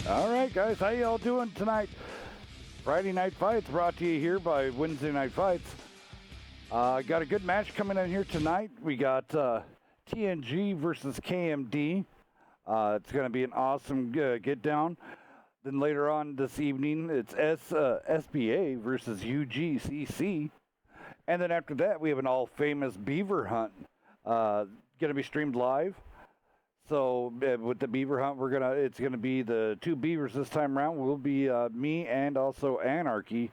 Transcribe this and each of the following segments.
All right, guys, how y'all doing tonight? Friday Night Fights brought to you here by Wednesday Night Fights. Got a good match coming in here tonight. We got TNG versus KMD. It's going to be an awesome get down. Then later on this evening, it's SBA versus UGCC. And then after that, we have an all famous Beaver Hunt. Going to be streamed live. So with the Beaver Hunt, it's gonna be the two beavers this time around. Will be me and also Anarchy.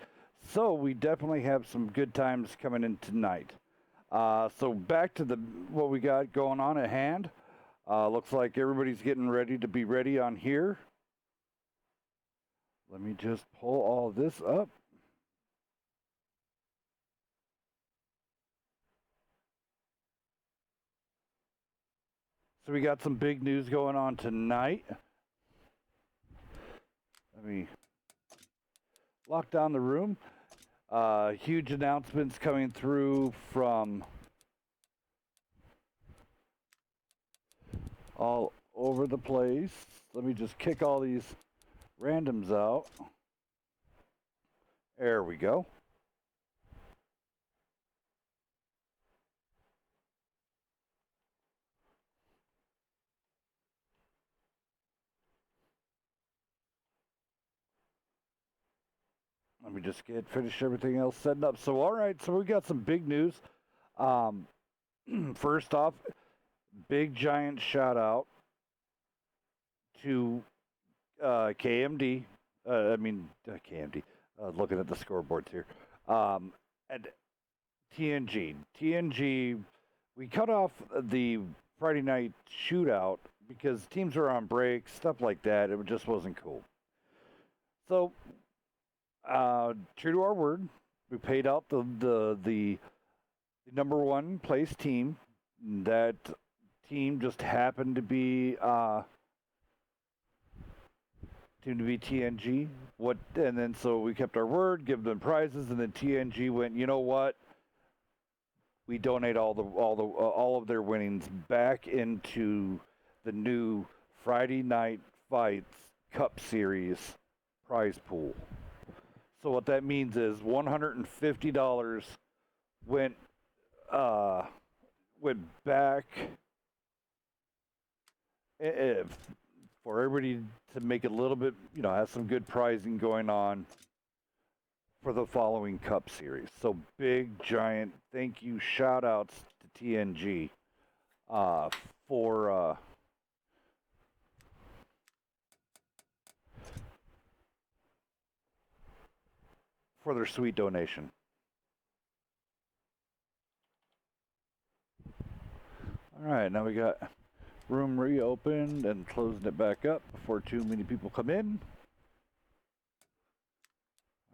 So we definitely have some good times coming in tonight. So back to what we got going on at hand. Looks like everybody's getting ready to be ready on here. Let me just pull all this up. So we got some big news going on tonight. Let me lock down the room. Huge announcements coming through from all over the place. Let me just kick all these randoms out. There we go. Let me just finish everything else setting up. So, all right, so we got some big news. First off, big giant shout out to KMD. KMD. Looking at the scoreboards here. And TNG. TNG, we cut off the Friday night shootout because teams were on break, stuff like that. It just wasn't cool. So, true to our word, we paid out the number one place team. That team just happened to be TNG. And then so we kept our word, give them prizes, and then TNG went. You know what? We donate all of their winnings back into the new Friday Night Fights Cup Series prize pool. So what that means is $150 went back for everybody to make it a little bit, have some good prizing going on for the following Cup Series. So big, giant thank you, shout outs to TNG for their sweet donation. All right, now we got room reopened and closing it back up before too many people come in.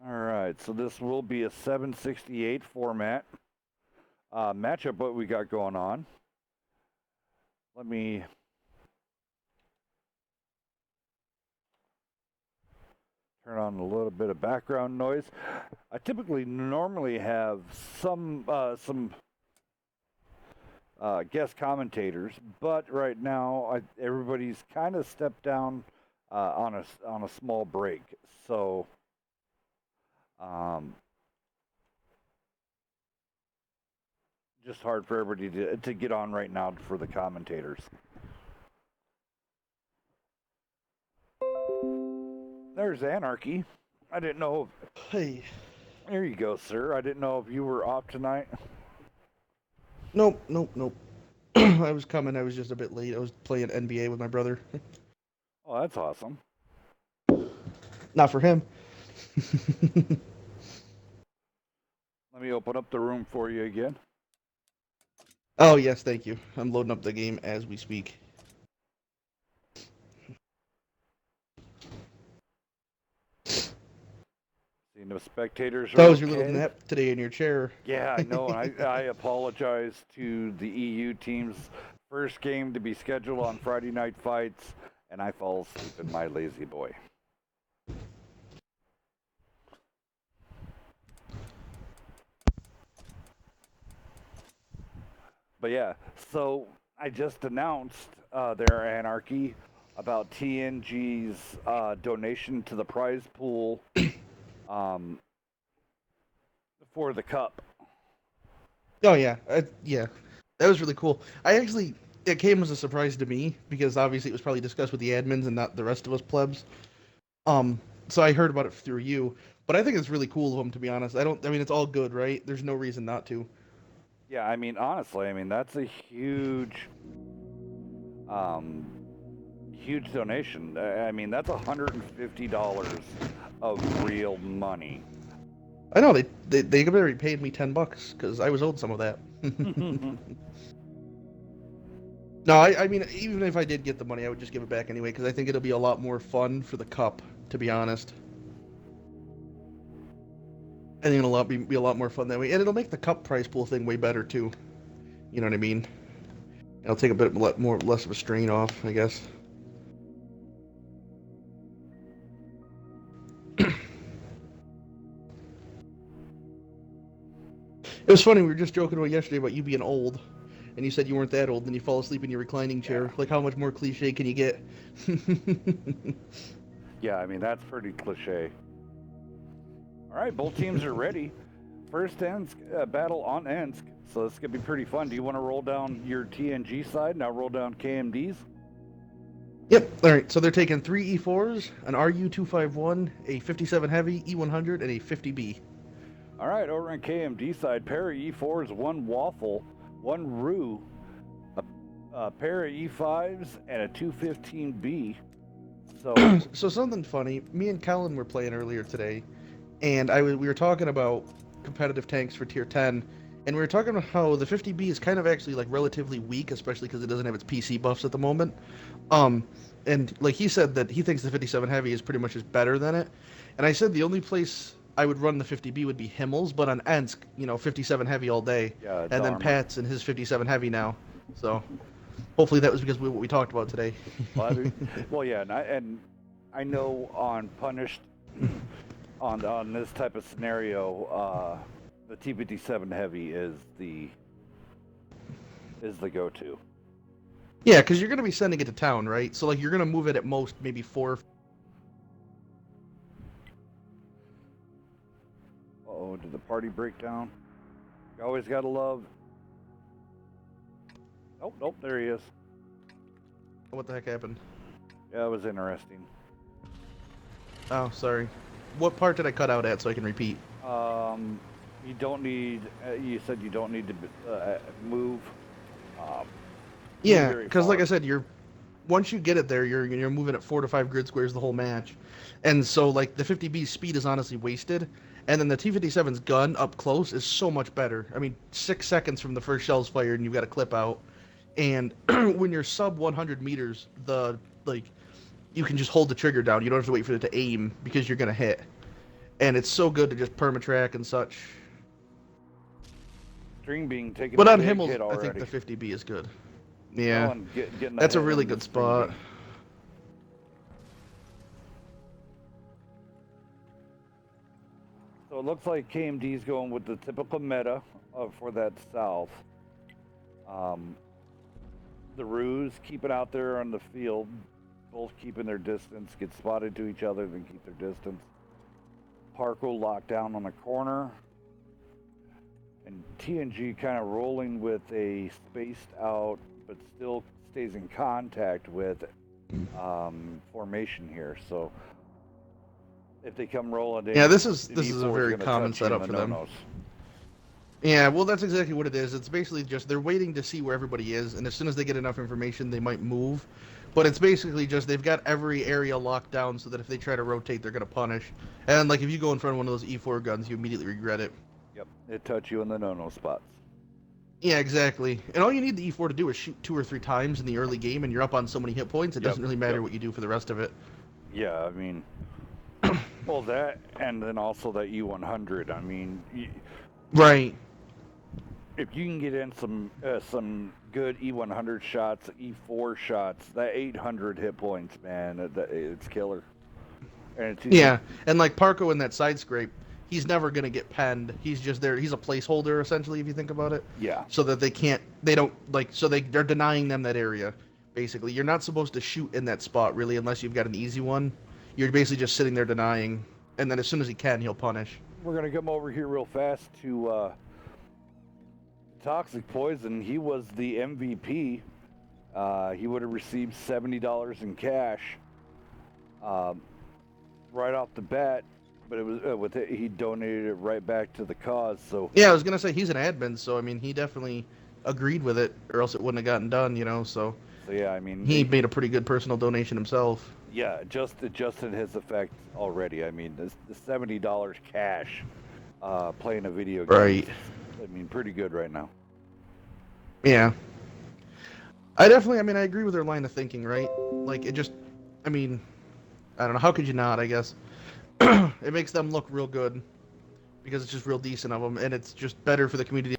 All right, so this will be a 768 format matchup. What we got going on? Let me turn on a little bit of background noise. I typically normally have some guest commentators, but right now everybody's kind of stepped down on a small break, so just hard for everybody to get on right now for the commentators. There's Anarchy. I didn't know. Hey. There you go, sir. I didn't know if you were off tonight. Nope. I was coming. I was just a bit late. I was playing NBA with my brother. Oh, that's awesome. Not for him. Let me open up the room for you again. Oh, yes, thank you. I'm loading up the game as we speak. Seeing the spectators are How was your little okay. nap today in your chair? Yeah, I know. And I apologize to the EU team's first game to be scheduled on Friday Night Fights, and I fall asleep in my lazy boy. But yeah, so I just announced their Anarchy. about TNG's donation to the prize pool um, for the cup. Oh yeah, yeah, that was really cool. It came as a surprise to me because obviously it was probably discussed with the admins and not the rest of us plebs. Um, so I heard about it through you, but I think it's really cool of them to be honest. I mean, it's all good, right? There's no reason not to. Yeah, I mean, honestly, I mean that's a um, huge donation. I mean, that's $150 of real money. I know they already paid me $10 because I was owed some of that. No, I mean, even if I did get the money, I would just give it back anyway because I think it'll be a lot more fun for the cup, to be honest. I think be a lot more fun that way, and it'll make the cup prize pool thing way better too. You know what I mean? It'll take a bit more less of a strain off, I guess. It was funny. We were just joking about yesterday about you being old, and you said you weren't that old. Then you fall asleep in your reclining chair. Yeah. Like, how much more cliche can you get? Yeah, I mean that's pretty cliche. All right, both teams are ready. First battle on Ensk, so this is gonna be pretty fun. Do you want to roll down your TNG side? Now roll down KMD's. Yep. All right. So they're taking 3 E4s, an RU-251, a 57 Heavy, E100, and a 50B. All right, over on KMD side, pair of E4s, one Waffle, one Rue, a pair of E5s, and a 215B. So something funny. Me and Kellen were playing earlier today, and we were talking about competitive tanks for tier 10, and we were talking about how the 50B is kind of actually like relatively weak, especially because it doesn't have its PC buffs at the moment. And like he said that he thinks the 57 Heavy is pretty much just better than it, and I said the only place I would run the 50B would be Himmel's, but on Ensk, 57 Heavy all day, Yeah, and then armor. Pat's and his 57 Heavy now. So hopefully that was because what we talked about today. Well, yeah, and I know on Punished, on this type of scenario, the T57 Heavy is the go-to. Yeah, because you're going to be sending it to town, right? So like you're going to move it at most maybe 4. Uh-oh, did the party break down? You always gotta love. Nope, there he is. What the heck happened? Yeah, it was interesting. Oh, sorry. What part did I cut out at so I can repeat? You don't need. You said you don't need to move. Yeah, because like I said, once you get it there, you're moving at 4 to 5 grid squares the whole match, and so like the 50B's speed is honestly wasted, and then the T57's gun up close is so much better. I mean, 6 seconds from the first shell's fired and you've got a clip out, and when you're sub 100 meters, you can just hold the trigger down. You don't have to wait for it to aim because you're gonna hit, and it's so good to just permatrack and such. String being taken. But on Himmel's, I think the 50B is good. Yeah, that's a really good spot. So it looks like KMD's going with the typical meta for that south. The Ruse keep it out there on the field, both keeping their distance, get spotted to each other, then keep their distance. Parko locked down on the corner. And TNG kind of rolling with a spaced out, but still stays in contact with formation here. So if they come rolling in, yeah, this is a very common setup for them. Yeah, well, that's exactly what it is. It's basically just they're waiting to see where everybody is, and as soon as they get enough information, they might move. But it's basically just they've got every area locked down so that if they try to rotate, they're going to punish. And like if you go in front of one of those E4 guns, you immediately regret it. Yep, it touch you in the no-no spots. Yeah, exactly. And all you need the E4 to do is shoot 2 or 3 times in the early game, and you're up on so many hit points, it doesn't really matter what you do for the rest of it. Yeah, I mean, well, that, and then also that E100. I mean, right. If you can get in some good E100 shots, E4 shots, that 800 hit points, man, it's killer. And yeah, and like Parko in that side scrape, he's never going to get penned. He's just there. He's a placeholder, essentially, if you think about it. Yeah. So that they're denying them that area. basically. You're not supposed to shoot in that spot, really, unless you've got an easy one. You're basically just sitting there denying, and then as soon as he can, he'll punish. We're going to come over here real fast to Toxic Poison. He was the MVP. He would have received $70 in cash right off the bat, but it was he donated it right back to the cause. So yeah, I was gonna say he's an admin, so I mean he definitely agreed with it, or else it wouldn't have gotten done, you know. So yeah, I mean he made a pretty good personal donation himself. Yeah, just in his effect already. I mean, the $70 cash playing a video game. Right. I mean, pretty good right now. Yeah. I agree with their line of thinking, right? Like, it just, I mean, I don't know, how could you not, I guess? It makes them look real good, because it's just real decent of them, and it's just better for the community.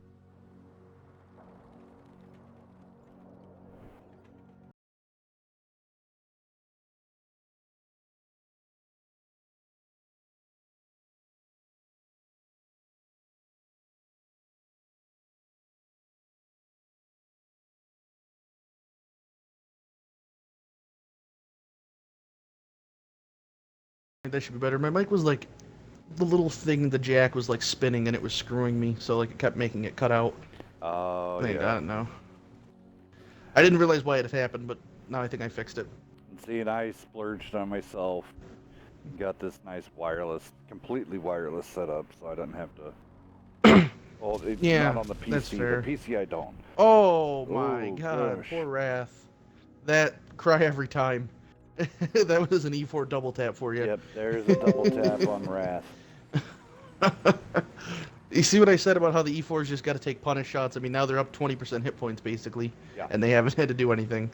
That should be better. My mic was like, the little thing, the jack was like spinning, and it was screwing me, so like it kept making it cut out. Oh, I think I yeah. got it now. I didn't realize why it had happened, but now I think I fixed it. See, and I splurged on myself. Got this nice wireless, completely wireless setup, so I don't have to. Well, it's Yeah, not on the PC. that's fair. The PC I don't. Oh my Oh, god, gosh. poor Wrath. That cry every time. That was an E4 double tap for you. Yep, there's a double tap on Wrath. You see what I said about how the E4s just got to take punish shots? I mean, now they're up 20% hit points, basically, Yeah. and they haven't had to do anything.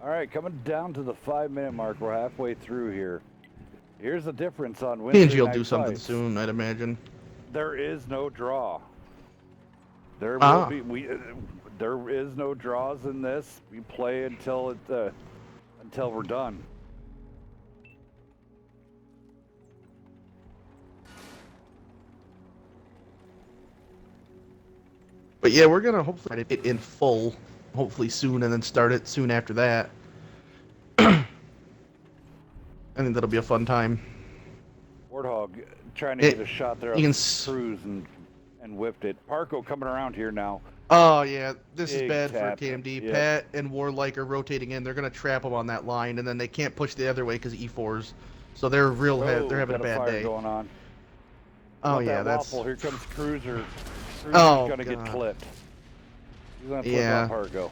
All right, coming down to the 5-minute mark. We're halfway through here. Here's the difference on Wednesday TNG will night do something fights. soon, I'd imagine. There is no draw. There Ah. will be there is no draws in this. We play until we're done. But yeah, we're gonna hopefully get it in full, hopefully soon, and then start it soon after that. I think that'll be a fun time. Warthog trying to get a shot there on you can Cruz and whipped it. Parko coming around here now. Oh yeah, this Big is bad tap. for KMD. Yep. Pat and Warlike are rotating in. They're gonna trap them on that line, and then they can't push the other way because E4s. So they're they're having a got bad fire day. going on. Oh Want yeah, that that's waffle. Here comes Cruiser. Cruiser's Oh, gonna get God. clipped. He's gonna flip Yeah. on Parko.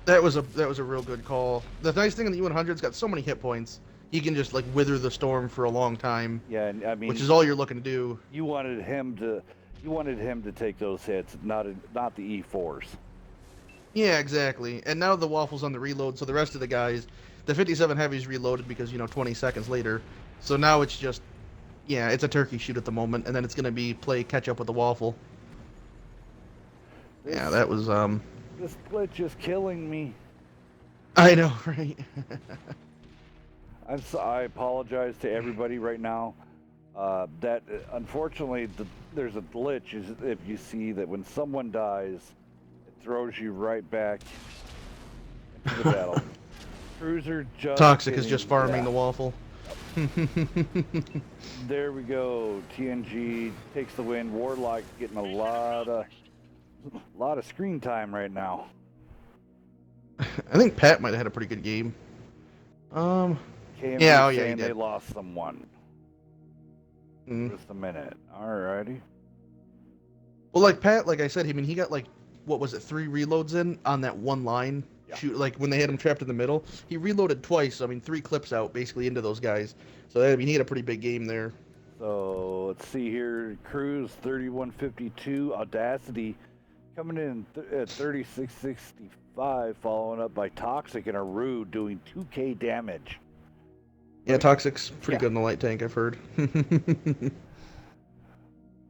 that was a real good call. The nice thing in the U100's got so many hit points. He can just like wither the storm for a long time, Yeah, and I mean, which is all you're looking to do. you wanted him to take those hits, not the E4s. Yeah, exactly. And now the waffle's on the reload, so the rest of the guys, the 57 Heavy's reloaded because 20 seconds later. So now it's just, yeah, it's a turkey shoot at the moment, and then it's gonna be play catch up with the waffle. Yeah, that was This glitch is killing me. I know, right? I apologize to everybody right now. That unfortunately, there's a glitch. Is if you see that when someone dies, it throws you right back into the battle. Cruiser just Toxic is just farming yeah. the waffle. There we go. TNG takes the win. Warlock getting a lot of screen time right now. I think Pat might have had a pretty good game. KMD Yeah, oh yeah, he saying they did. lost someone. Mm. Just a minute. Alrighty. Well, like Pat, like I said, I mean, he got like, what was it, 3 reloads in on that one line? Yeah. Shoot, like when they had him trapped in the middle, he reloaded twice. So, I mean, 3 clips out basically into those guys. So I mean, he had a pretty big game there. So let's see here. Cruz 3152. Audacity coming in at 3665, following up by Toxic and Aru doing 2K damage. Yeah, Toxic's pretty Yeah. good in the light tank, I've heard.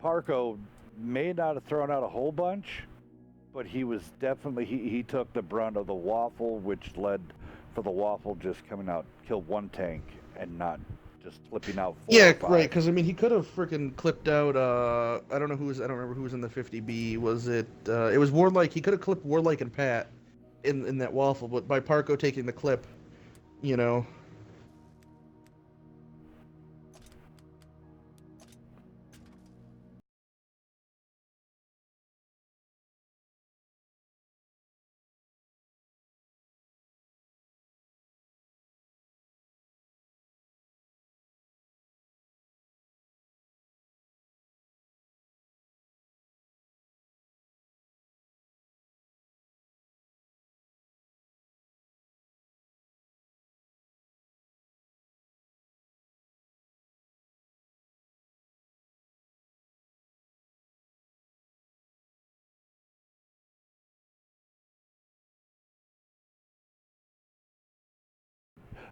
Parko may not have thrown out a whole bunch, but he was definitely he took the brunt of the waffle, which led for the waffle just coming out, kill 1 tank and not just flipping out 4 Yeah, or 5. right. Because I mean, he could have freaking clipped out. I don't remember who was in the 50B. Was it? It was Warlike. He could have clipped Warlike and Pat, in that waffle, but by Parko taking the clip, you know.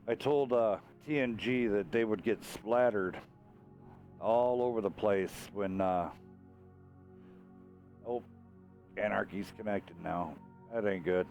I told TNG that they would get splattered all over the place when. Oh, Anarchy's connected now. That ain't good.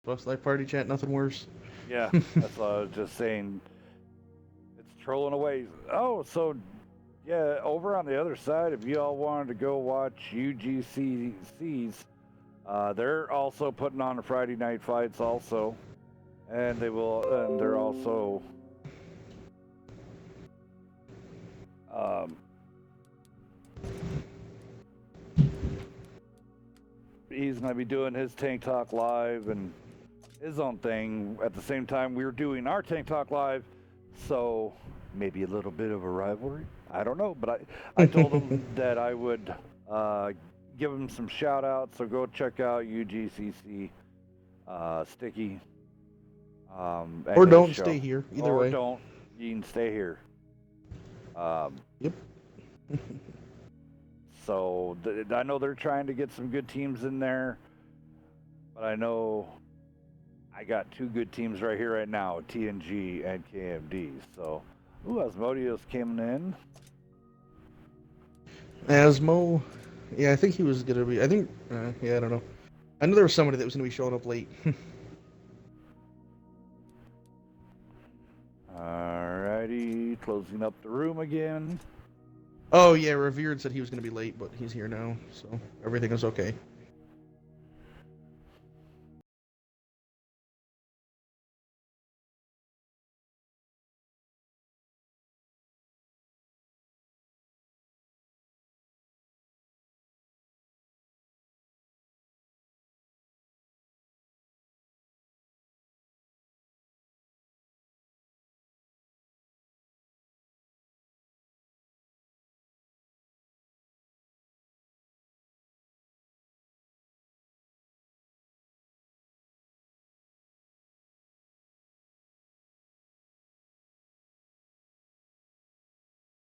Bus Life Party Chat, nothing worse. Yeah, that's what I was just saying. It's trolling away. Oh, so yeah, over on the other side, if you all wanted to go watch UGCCs, they're also putting on the Friday night fights also, and they're also he's going to be doing his Tank Talk Live and his own thing at the same time we're doing our Tank Talk Live, so maybe a little bit of a rivalry. I don't know, but I told him that I would give him some shout outs, so go check out UGCC Sticky. Or don't stay here, either way. Or don't, you can stay here. Yep. So I know they're trying to get some good teams in there, but I know I got two good teams right here right now, TNG and KMD. So, Asmodeus came in. Asmo, yeah, I think he was gonna be. I think, yeah, I don't know. I know there was somebody that was gonna be showing up late. Alrighty, closing up the room again. Oh yeah, Revered said he was gonna be late, but he's here now, so everything is okay.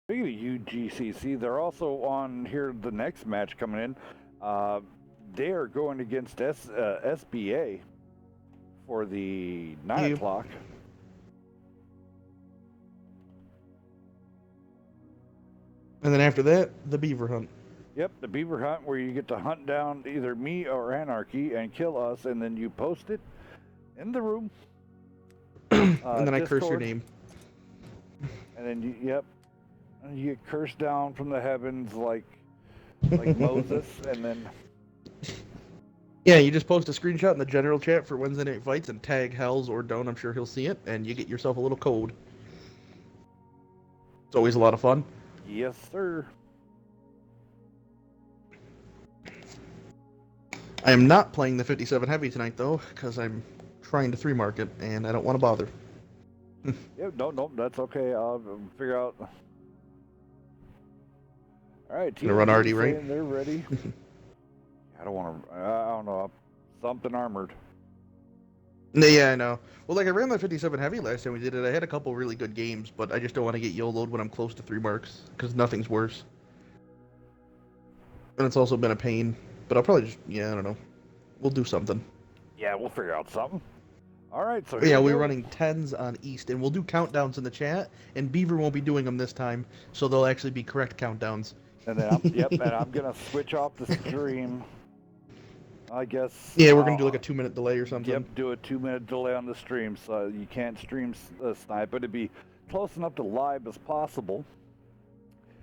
Speaking of UGCC, they're also on here. The next match coming in, they are going against SBA for the 9 o'clock. And then after that, the Beaver Hunt. Yep, the Beaver Hunt, where you get to hunt down either me or Anarchy and kill us, and then you post it in the room. And then I Discord, curse your name. And then and you get cursed down from the heavens like Moses, and then. Yeah, you just post a screenshot in the general chat for Wednesday Night Fights and tag Hells or Don't. I'm sure he'll see it, and you get yourself a little code. It's always a lot of fun. Yes, sir. I am not playing the 57 Heavy tonight, though, because I'm trying to 3-mark it, and I don't want to bother. Yeah, no, that's okay. I'll figure out. All right, Gonna run Artie, right? They're ready. I don't want to. I don't know. Something armored. Yeah, I know. Well, like I ran the 57 Heavy last time we did it. I had a couple really good games, but I just don't want to get YOLO'd when I'm close to 3 marks, because nothing's worse. and it's also been a pain. But I'll probably just, yeah, I don't know. We'll do something. Yeah, we'll figure out something. All right, so But here yeah, we we're go. running 10s on East, and we'll do countdowns in the chat, and Beaver won't be doing them this time, so they'll actually be correct countdowns. And then and I'm gonna switch off the stream. I guess. Yeah, we're gonna do like a 2-minute delay or something. Yep, do a 2-minute delay on the stream, so you can't stream snipe, but it'd be close enough to live as possible.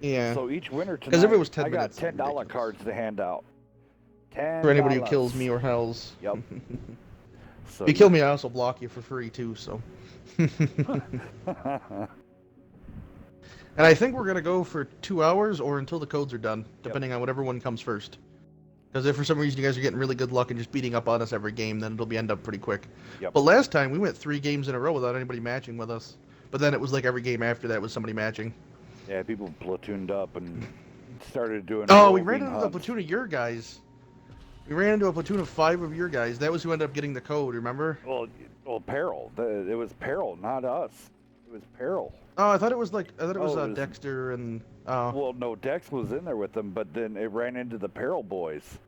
Yeah. So each winner Because if it tonight, was 10 I got minutes, $10 ridiculous. cards to hand out. $10. For anybody who kills me or hells. Yep. So if you kill me, I also block you for free too. So. And I think we're gonna go for 2 hours or until the codes are done, depending on whatever one comes first. Because if for some reason you guys are getting really good luck and just beating up on us every game, then it'll end up pretty quick. Yep. But last time we went 3 games in a row without anybody matching with us. But then it was like every game after that was somebody matching. Yeah, people platooned up and started doing. Oh, we ran into hunts. a platoon of your guys. We ran into a platoon of 5 of your guys. That was who ended up getting the code. Remember? Well, Peril. It was Peril, not us. It was Peril. Oh, I thought it was Dexter and. Well, no, Dex was in there with them, but then it ran into the Peril boys.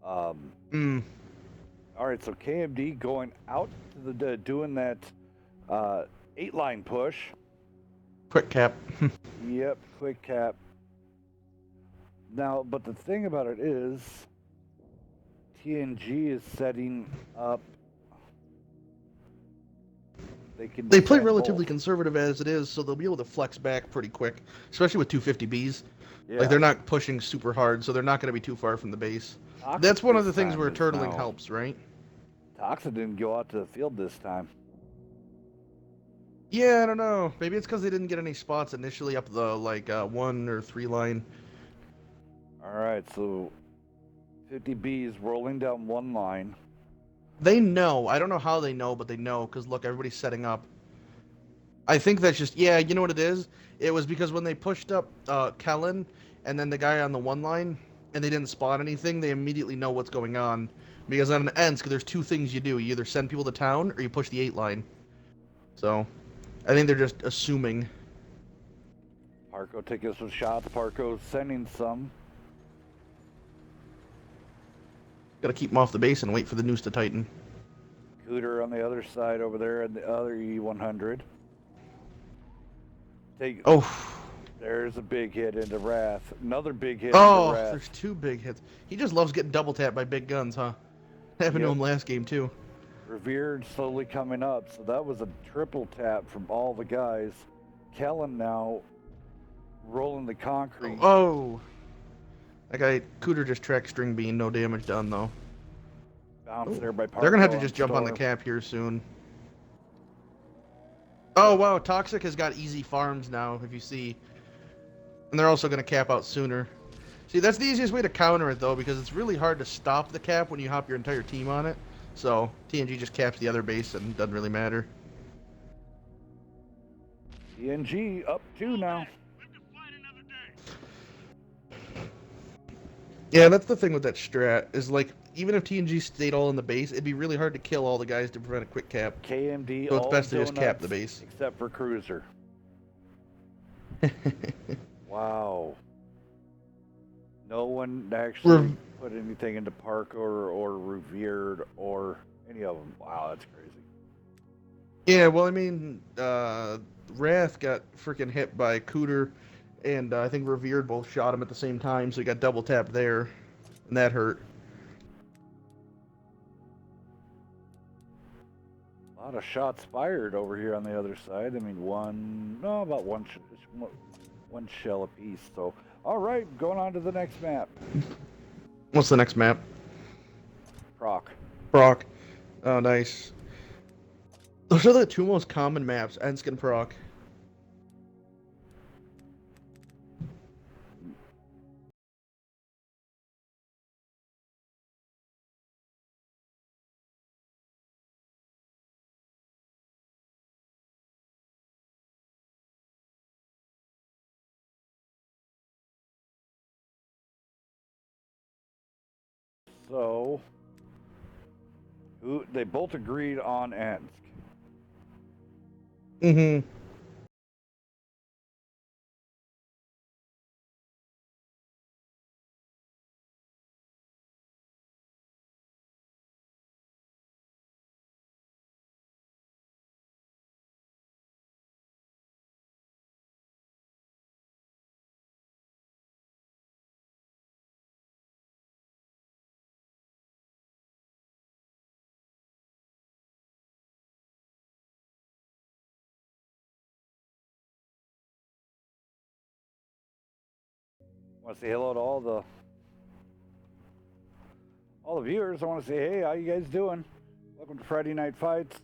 All right, so KMD going out to the doing that 8-line push. Quick cap. Yep, quick cap. Now, but the thing about it is, TNG is setting up. They play relatively conservative as it is, so they'll be able to flex back pretty quick, especially with 250Bs. Yeah. Like, they're not pushing super hard, so they're not going to be too far from the base. Toxic. That's one of the things where turtling helps, right? Toxic didn't go out to the field this time. Yeah, I don't know. Maybe it's because they didn't get any spots initially up the, 1 or 3 line. All right, so 50Bs rolling down 1 line. They know. I don't know how they know, but they know, because, look, everybody's setting up. I think that's just, yeah, you know what it is? It was because when they pushed up Kellen and then the guy on the 1 line, and they didn't spot anything, they immediately know what's going on. Because on an Ensk, there's 2 things you do. You either send people to town, or you push the 8 line. So, I think they're just assuming. Parco taking some shots. Parco sending some. Gotta keep them off the base and wait for the noose to tighten. Cooter on the other side over there, and the other E100. There's a big hit into Wrath. Another big hit into Wrath. Oh, there's 2 big hits. He just loves getting double tapped by big guns, huh? Happened to him last game, too. Revered slowly coming up, so that was a triple tap from all the guys. Kellen now rolling the concrete. Oh! That guy, Cooter just tracked string bean, no damage done, though. Bounced there by Parco. They're gonna have to just jump on the cap here soon. Oh, wow, Toxic has got easy farms now, if you see. And they're also gonna cap out sooner. See, that's the easiest way to counter it, though, because it's really hard to stop the cap when you hop your entire team on it. So, TNG just caps the other base and it doesn't really matter. TNG up 2 now. Yeah, that's the thing with that strat, is like, even if TNG stayed all in the base, it'd be really hard to kill all the guys to prevent a quick cap. KMD, so it's all best to just cap the base. Except for Cruiser. Wow. No one actually put anything into Park or Revered or any of them. Wow, that's crazy. Yeah, well, I mean, Wrath got freaking hit by Cooter, and I think Revered both shot him at the same time, so he got double tapped there, and that hurt. A lot of shots fired over here on the other side. I mean, about one shell apiece. So, all right, going on to the next map. What's the next map? Proc. Oh, nice. Those are the 2 most common maps, Ensk and Proc. So, they both agreed on Ensk. Mm-hmm. want to say hello to all the viewers. I want to say, hey, how you guys doing? Welcome to Friday Night Fights.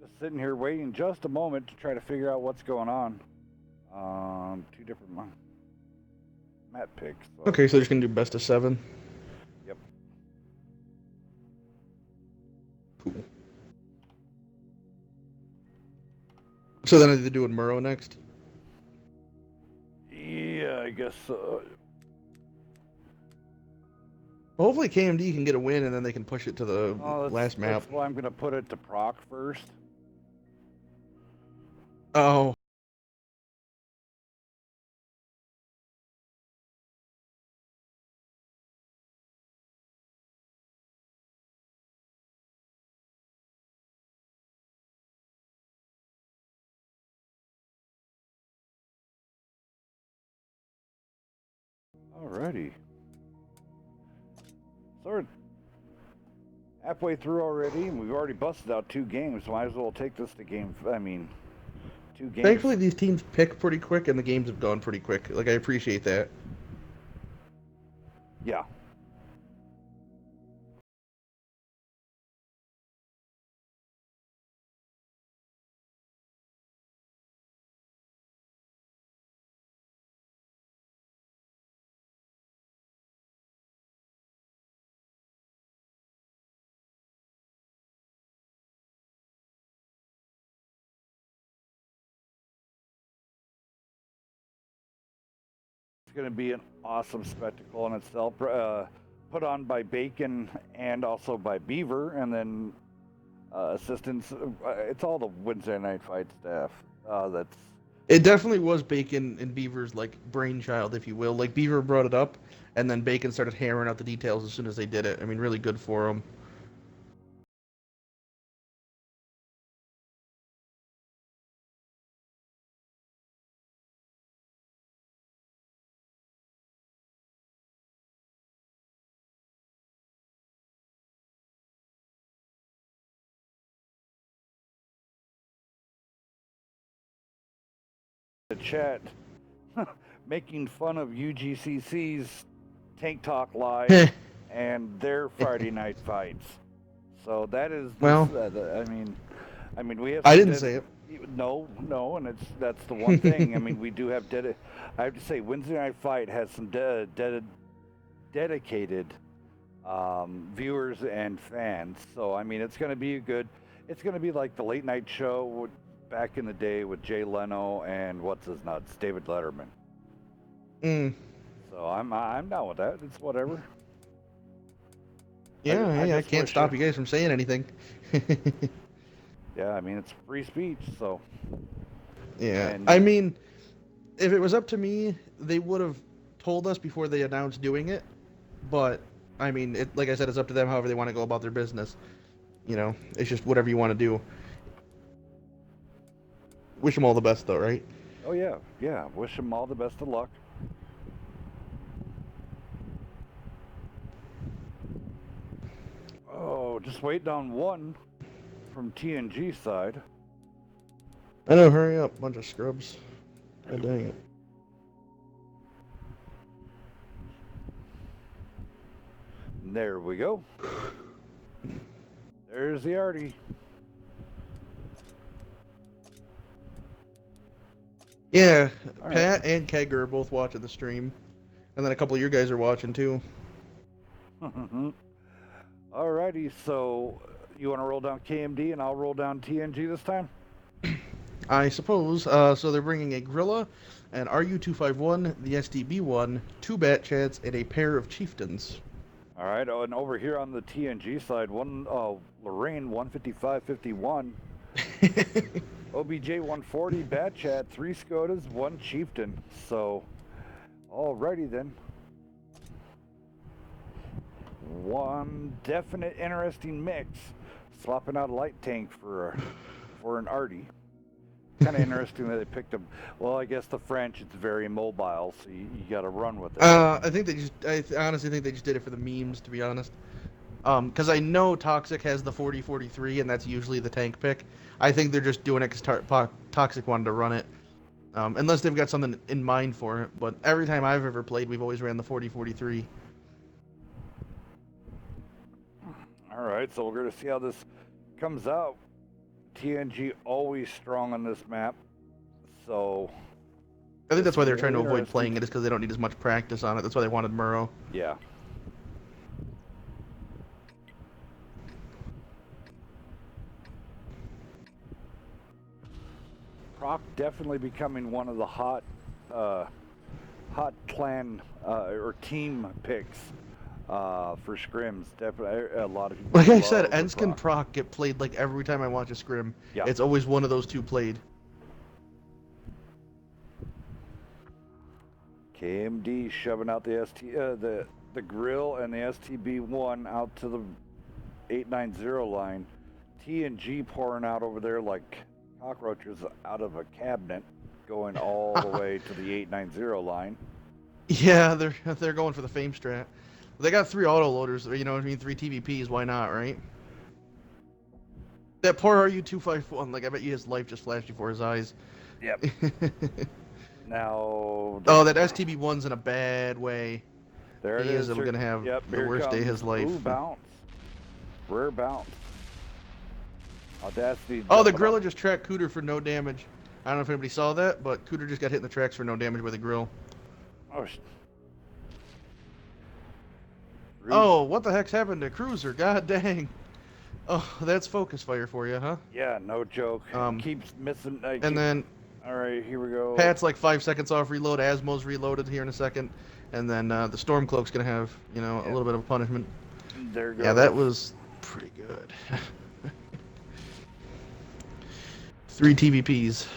Just sitting here waiting just a moment to try to figure out what's going on. Two different map picks. So. Okay, so they're just gonna do best of 7. Yep. Cool. So then are they doing Murrow next? Yeah, I guess so. Hopefully KMD can get a win and then they can push it to the last map. That's why I'm gonna put it to Proc first. Oh. Alrighty. So we're halfway through already, and we've already busted out 2 games. Might as well take this to game. 2 games. Thankfully, these teams pick pretty quick, and the games have gone pretty quick. Like, I appreciate that. Yeah. It's going to be an awesome spectacle in itself, put on by Bacon and also by Beaver, and then assistance. It's all the Wednesday Night Fight staff. That's. It definitely was Bacon and Beaver's, like, brainchild, if you will. Like, Beaver brought it up, and then Bacon started hammering out the details as soon as they did it. I mean, really good for them. The chat making fun of UGCC's Tank Talk Live and their Friday Night Fights. So that is. Well, I mean, we have. I didn't say it. No, and that's the one thing. I mean, we do have I have to say, Wednesday Night Fight has some dedicated viewers and fans. So I mean, it's going to be it's going to be like the late night show back in the day with Jay Leno and what's his nuts, David Letterman. So I'm down with that. It's whatever. Yeah, I can't stop you guys from saying anything. Yeah, I mean, it's free speech, so. Yeah, I mean, if it was up to me, they would have told us before they announced doing it. But, I mean, like I said, it's up to them however they want to go about their business. You know, it's just whatever you want to do. Wish them all the best, though, right? Oh, yeah. Wish them all the best of luck. Oh, just waiting on one from TNG side. I know, hurry up, bunch of scrubs. God dang it. There we go. There's the Artie. Yeah, all Pat right. And Kegger are both watching the stream. And then a couple of your guys are watching too. Alrighty, so you want to roll down KMD and I'll roll down TNG this time? I suppose. So they're bringing a Grilla, an RU-251, the SDB-1, 2 Bat Chats, and a pair of Chieftains. Alright, and over here on the TNG side, one Lorraine 155-51. OBJ 140, Bat Chat, 3 Skodas, 1 Chieftain. So, alrighty then. One definite interesting mix. Swapping out a light tank for an Artie. Kind of interesting that they picked him. Well, I guess the French, it's very mobile, so you got to run with it. I honestly think they just did it for the memes, to be honest. Because I know Toxic has the 40-43, and that's usually the tank pick. I think they're just doing it because Toxic wanted to run it. unless they've got something in mind for it. But every time I've ever played, we've always ran the 40-43. All right, so we're going to see how this comes out. TNG always strong on this map, so I think that's why they're it's trying to avoid interesting. playing it, is because they don't need as much practice on it. That's why they wanted Murrow. Yeah. Proc definitely becoming one of the hot clan or team picks for scrims. Definitely, a lot of people. Like I said, love the Ensk and Proc get played like every time I watch a scrim. Yeah. It's always one of those two played. KMD shoving out the the grill and the STB1 out to the 890 line. TNG pouring out over there like cockroaches out of a cabinet, going all the way to the 890 line. Yeah, they're going for the fame strat. They got 3 autoloaders, you know what I mean, 3 TVPs, why not, right? That poor RU-251, like, I bet you his life just flashed before his eyes. Yep. Now... Oh, that STB1's in a bad way. There it he is. Going to have the worst day of his life. Ooh, bounce. Rare bounce. Audacity. Oh, the Griller just tracked Cooter for no damage. I don't know if anybody saw that, but Cooter just got hit in the tracks for no damage by the grill. Oh, oh, what the heck's happened to Cruiser? God dang. Oh, that's focus fire for you, huh? Yeah, no joke. Keeps missing. Then... All right, here we go. Pat's like 5 seconds off reload. Asmo's reloaded here in a second. And then the Stormcloak's going to have, you know, a little bit of a punishment. There goes. Yeah, that was pretty good. 3 TVPs.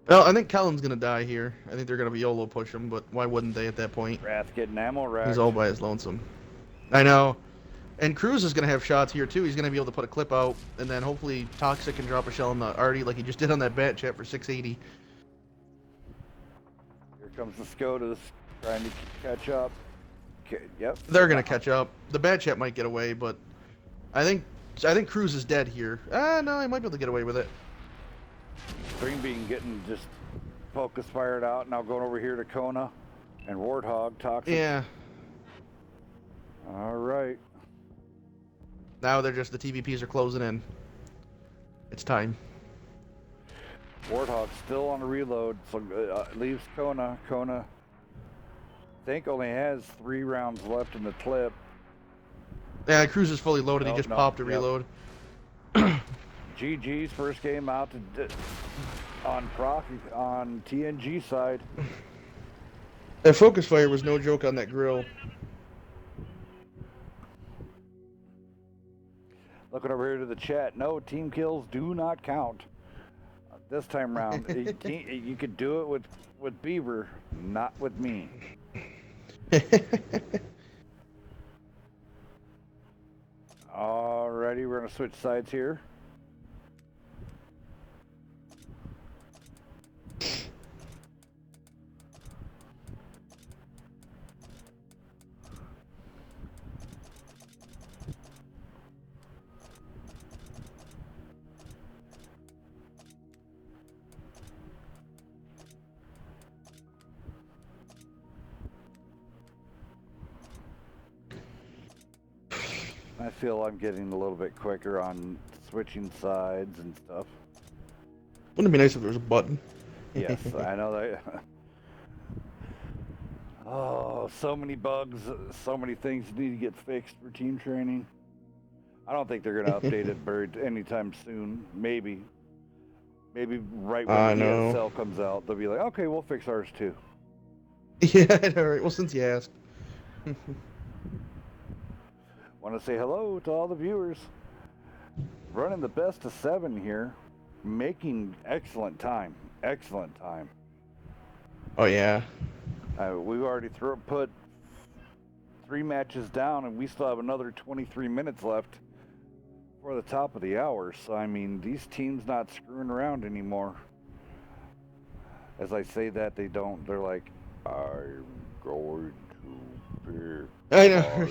Well, I think Kellen's going to die here. I think they're going to be YOLO push him, but why wouldn't they at that point? Wrath getting ammo racked. He's all by his lonesome. I know. And Cruz is going to have shots here, too. He's going to be able to put a clip out, and then hopefully Toxic can drop a shell in the Artie like he just did on that bat chat for 680. Here comes the SCOTUS trying to catch up. Okay, yep. They're going to catch up. The bat chat might get away, but I think Cruz is dead here. No, he might be able to get away with it. Green Bean getting just focus fired out. Now going over here to Kona and Warthog. Toxic. Yeah. All right. Now they're just, the TVPs are closing in. It's time. Warthog still on the reload, so leaves Kona. Kona, I think, only has 3 rounds left in the clip. Yeah, Cruz is fully loaded. He just popped a reload. GG's first game out on Proc on TNG side. That focus fire was no joke on that grill. Looking over here to the chat. No, team kills do not count. This time around, you could do it with Beaver, not with me. Alrighty, we're gonna switch sides here. I feel I'm getting a little bit quicker on switching sides and stuff. Wouldn't it be nice if there was a button? Yes, I know that. Oh, so many bugs, so many things need to get fixed for team training. I don't think they're going to update it very anytime soon. Maybe right when the ESL comes out, they'll be like, okay, we'll fix ours too. Yeah, all right. Well, since you asked. Want to say hello to all the viewers. Running the best of 7 here, making excellent time. Excellent time. Oh yeah. We've already put 3 matches down, and we still have another 23 minutes left for the top of the hour. So I mean, these teams not screwing around anymore. As I say that, they don't. They're like, I'm going to pick. I know.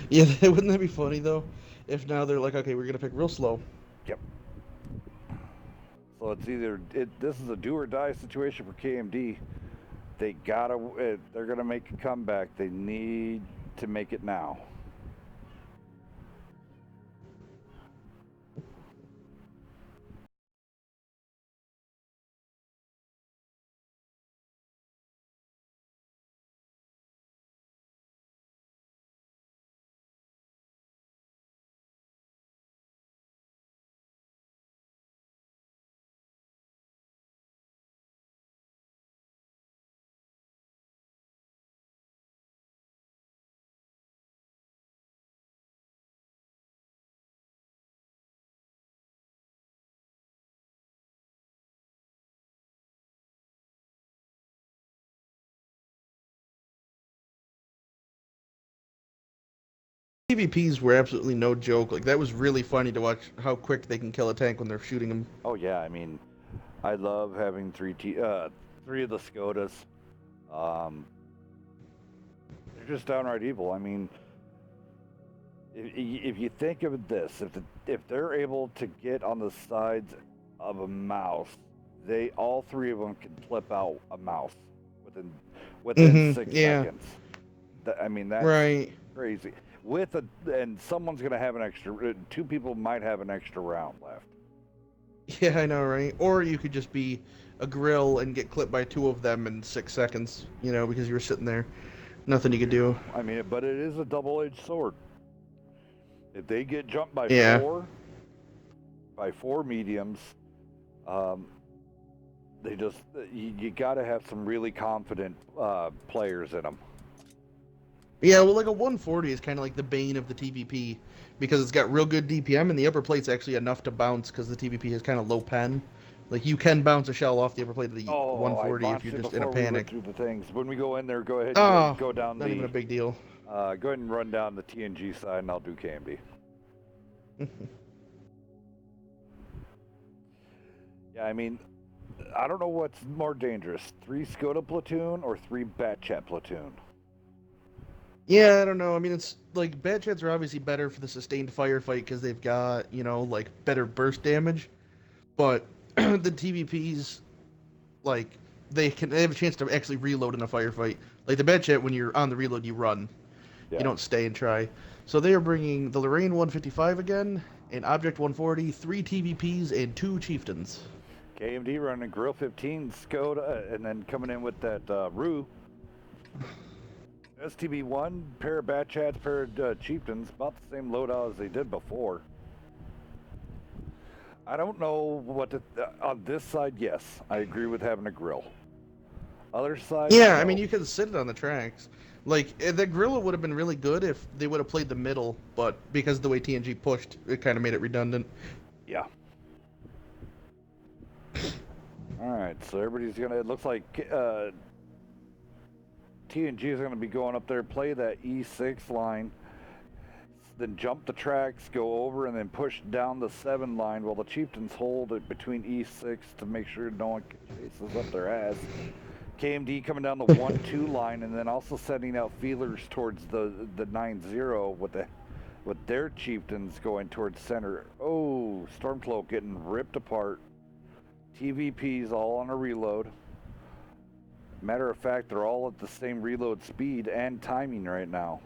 Yeah, wouldn't that be funny though? If now they're like, okay, we're gonna pick real slow. Yep. So it's either this is a do or die situation for KMD. They're gonna make a comeback. They need to make it now. PvPs were absolutely no joke. Like that was really funny to watch how quick they can kill a tank when they're shooting them. Oh yeah, I mean, I love having three of the Skodas. Um, they're just downright evil. I mean, if you think of this, if they're able to get on the sides of a mouse, all three of them can flip out a mouse within Mm-hmm. 6 seconds. I mean, that's Right. crazy. And someone's gonna have an extra. Two people might have an extra round left. Yeah, I know, right? Or you could just be a grill and get clipped by two of them in 6 seconds, because you were sitting there. Nothing you could do. I mean, but it is a double-edged sword. If they get jumped by Yeah. four mediums, they just you got to have some really confident players in them. Yeah, well, like a 140 is kind of like the bane of the TVP because it's got real good DPM and the upper plate's actually enough to bounce because the TVP has kind of low pen. Like you can bounce a shell off the upper plate of the 140 if you're just in a panic. We went through the things. When we go in there, go ahead Oh, and go down not even a big deal. Go ahead and run down the TNG side, and I'll do KMD. Yeah, I mean, I don't know what's more dangerous: 3 Skoda platoon or 3 Batchat platoon. Yeah, I don't know. I mean, it's like Batchats are obviously better for the sustained firefight because they've got like better burst damage, but the TVPs like they have a chance to actually reload in a firefight. Like the Batchat, when you're on the reload, you run. Yeah. You don't stay and try. So they are bringing the Lorraine 155 again, an Object 140, 3 TVPs, and 2 Chieftains. KMD running Grill 15 Skoda, and then coming in with that Rue. STB1, pair of Batchats, pair of Chieftains, about the same loadout as they did before. I don't know what to... on this side, yes, I agree with having a grill. Other side, Yeah, no. I mean, you could sit it on the tracks. Like, the Gorilla would have been really good if they would have played the middle, but because of the way TNG pushed, it kind of made it redundant. Yeah. Alright, so everybody's gonna... It looks like TNG is gonna be going up there, play that E6 line, then jump the tracks, go over, and then push down the 7 line while the Chieftains hold it between E6 to make sure no one chases up their ass. KMD coming down the 1-2 line, and then also sending out feelers towards the 9-0 with their Chieftains going towards center. Oh, Stormcloak getting ripped apart. TVP's all on a reload. Matter of fact, they're all at the same reload speed and timing right now.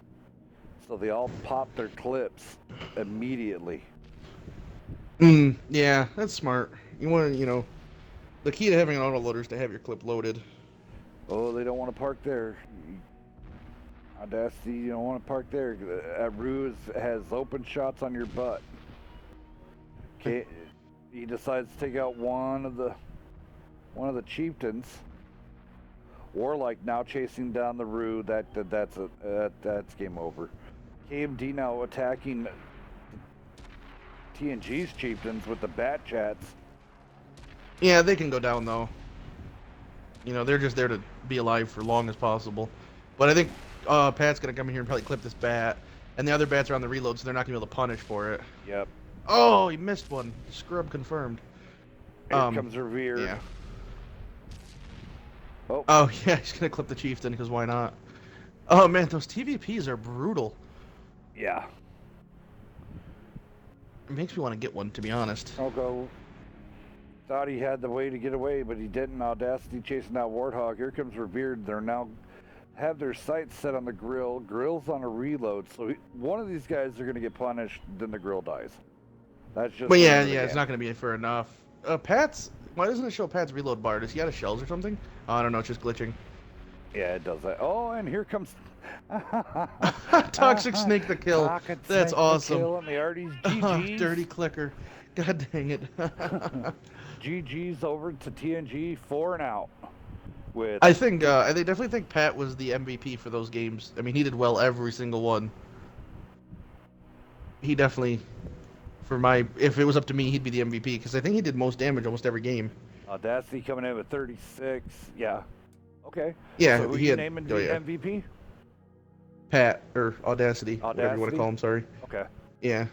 So they all pop their clips immediately. Yeah, that's smart. You want to, the key to having an autoloader is to have your clip loaded. Oh, they don't want to park there. Audacity, you don't want to park there. Rue has open shots on your butt. Okay, he decides to take out one of the Chieftains. Warlike now chasing down the Rue. That's game over. KMD now attacking TNG's Chieftains with the Batchats. Yeah, they can go down though. They're just there to be alive for long as possible. But I think Pat's gonna come in here and probably clip this bat, and the other bats are on the reload, so they're not gonna be able to punish for it. Yep. Oh, he missed one. Scrub confirmed. Here comes Revere. Yeah. Oh yeah, he's gonna clip the Chieftain because why not? Oh man, those TVPs are brutal. Yeah. It makes me want to get one, to be honest. I'll go. thought he had the way to get away, but he didn't. Audacity chasing out Warthog. Here comes Revered. They're now have their sights set on the grill. Grill's on a reload, so one of these guys are going to get punished. Then the grill dies. That's just. But the yeah, name of the yeah, it's game. not going to be for enough. Pat's. Why doesn't it show Pat's reload bar? Does he out of shells or something? Oh, I don't know. It's just glitching. Yeah, it does that. Oh, and here comes Toxic Snake the kill. Toxic That's Snake awesome. The kill on the Arties. Oh, GG's. dirty clicker. God dang it. GG's over to TNG 4 and out. With I definitely think Pat was the MVP for those games. I mean, he did well every single one. He definitely, if it was up to me, he'd be the MVP because I think he did most damage almost every game. Audacity coming in with 36. Yeah. Okay. Yeah, so who he you had. naming Oh, the yeah. MVP? Pat or Audacity, whatever you want to call him. Sorry. Okay. Yeah.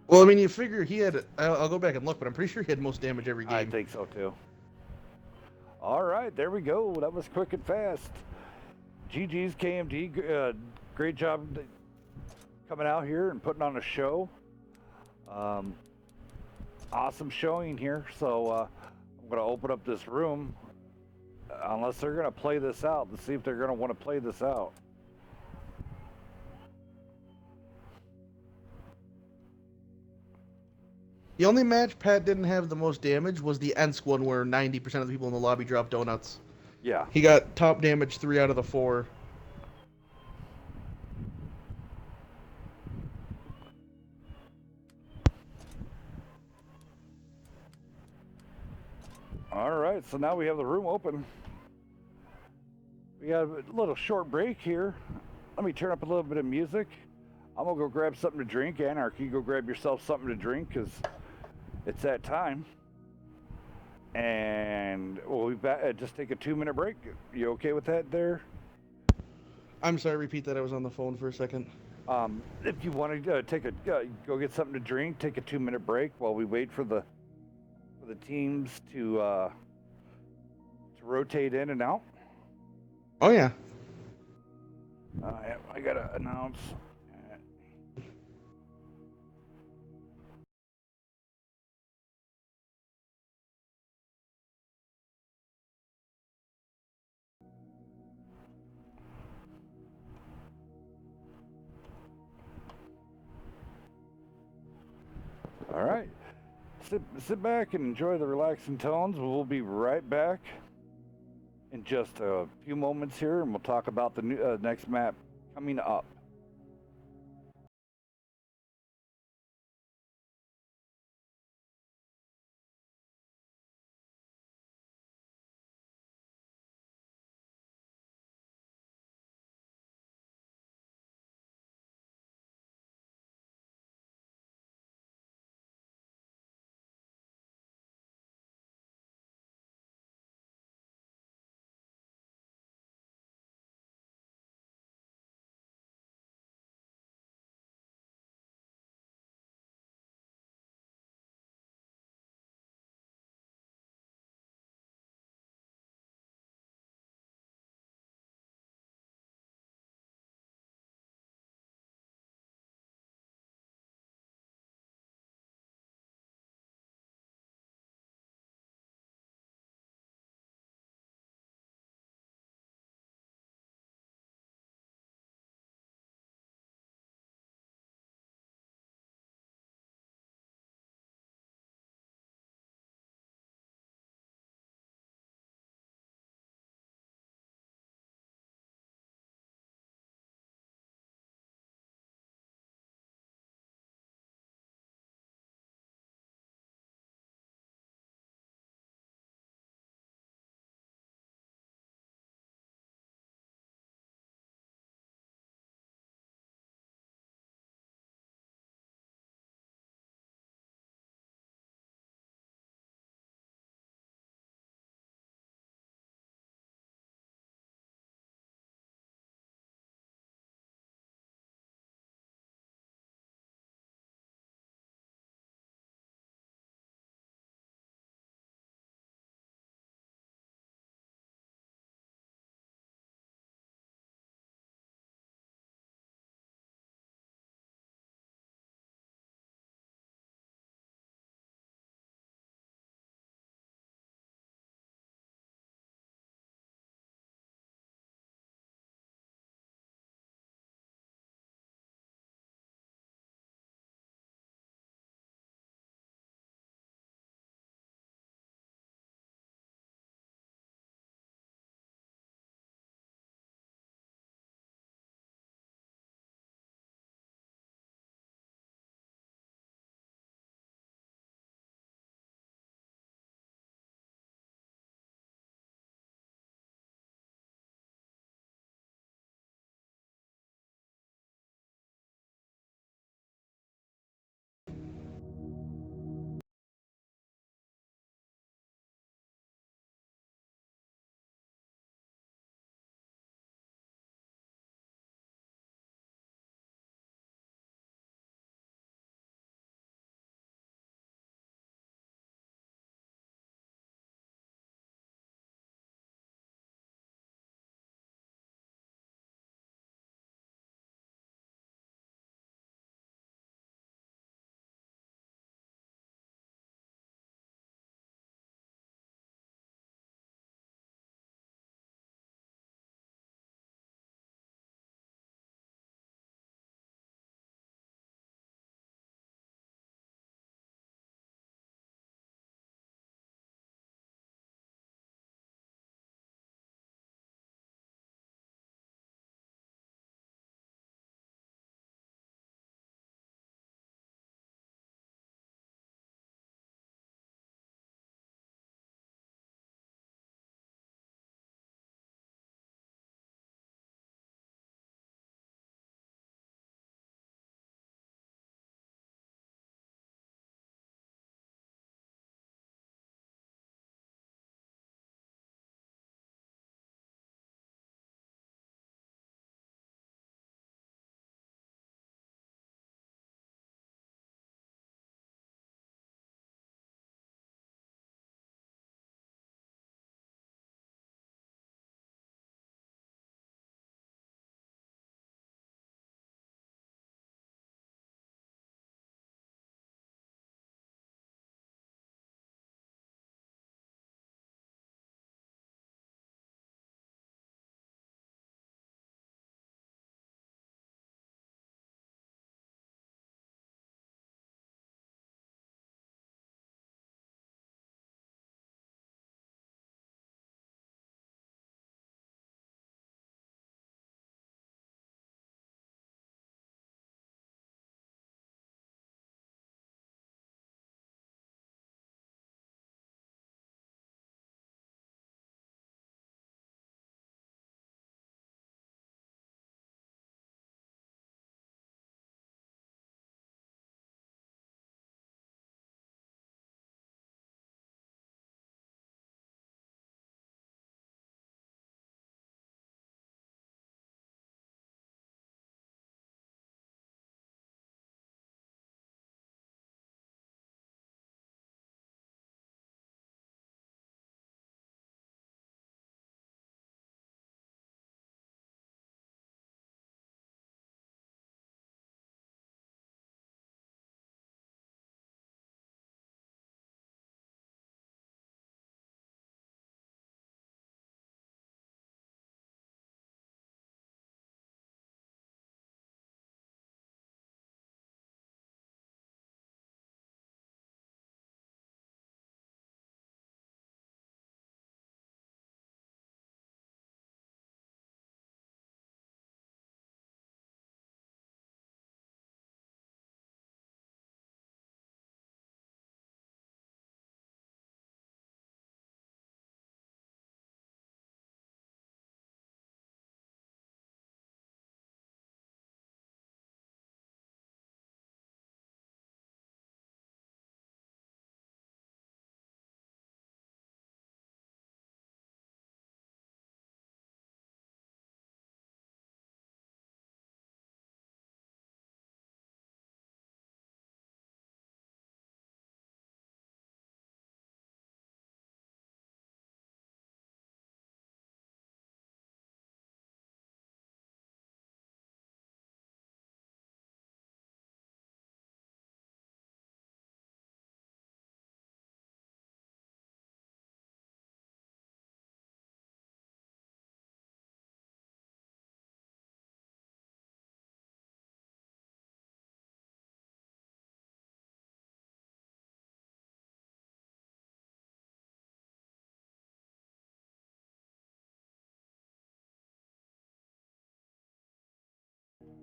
Well, I mean, you figure he had. I'll go back and look, but I'm pretty sure he had most damage every game. I think so too. All right, there we go. That was quick and fast. GG's KMD. Great job coming out here and putting on a show. Awesome showing here. So I'm going to open up this room. Unless they're going to play this out. Let's see if they're going to want to play this out. The only match Pat didn't have the most damage was the Ensk one where 90% of the people in the lobby dropped donuts. Yeah. He got top damage 3 out of the 4. All right, so now we have the room open. We got a little short break here. Let me turn up a little bit of music. I'm gonna go grab something to drink. Anarchy, go grab yourself something to drink because it's that time. And we'll be back. Just take a 2-minute break. You okay with that there? I'm sorry, repeat that. I was on the phone for a second. If you want to go get something to drink, take a 2-minute break while we wait for the teams to rotate in and out. Oh yeah. I gotta announce. All right. Sit back and enjoy the relaxing tones. We'll be right back in just a few moments here, and we'll talk about the next map coming up.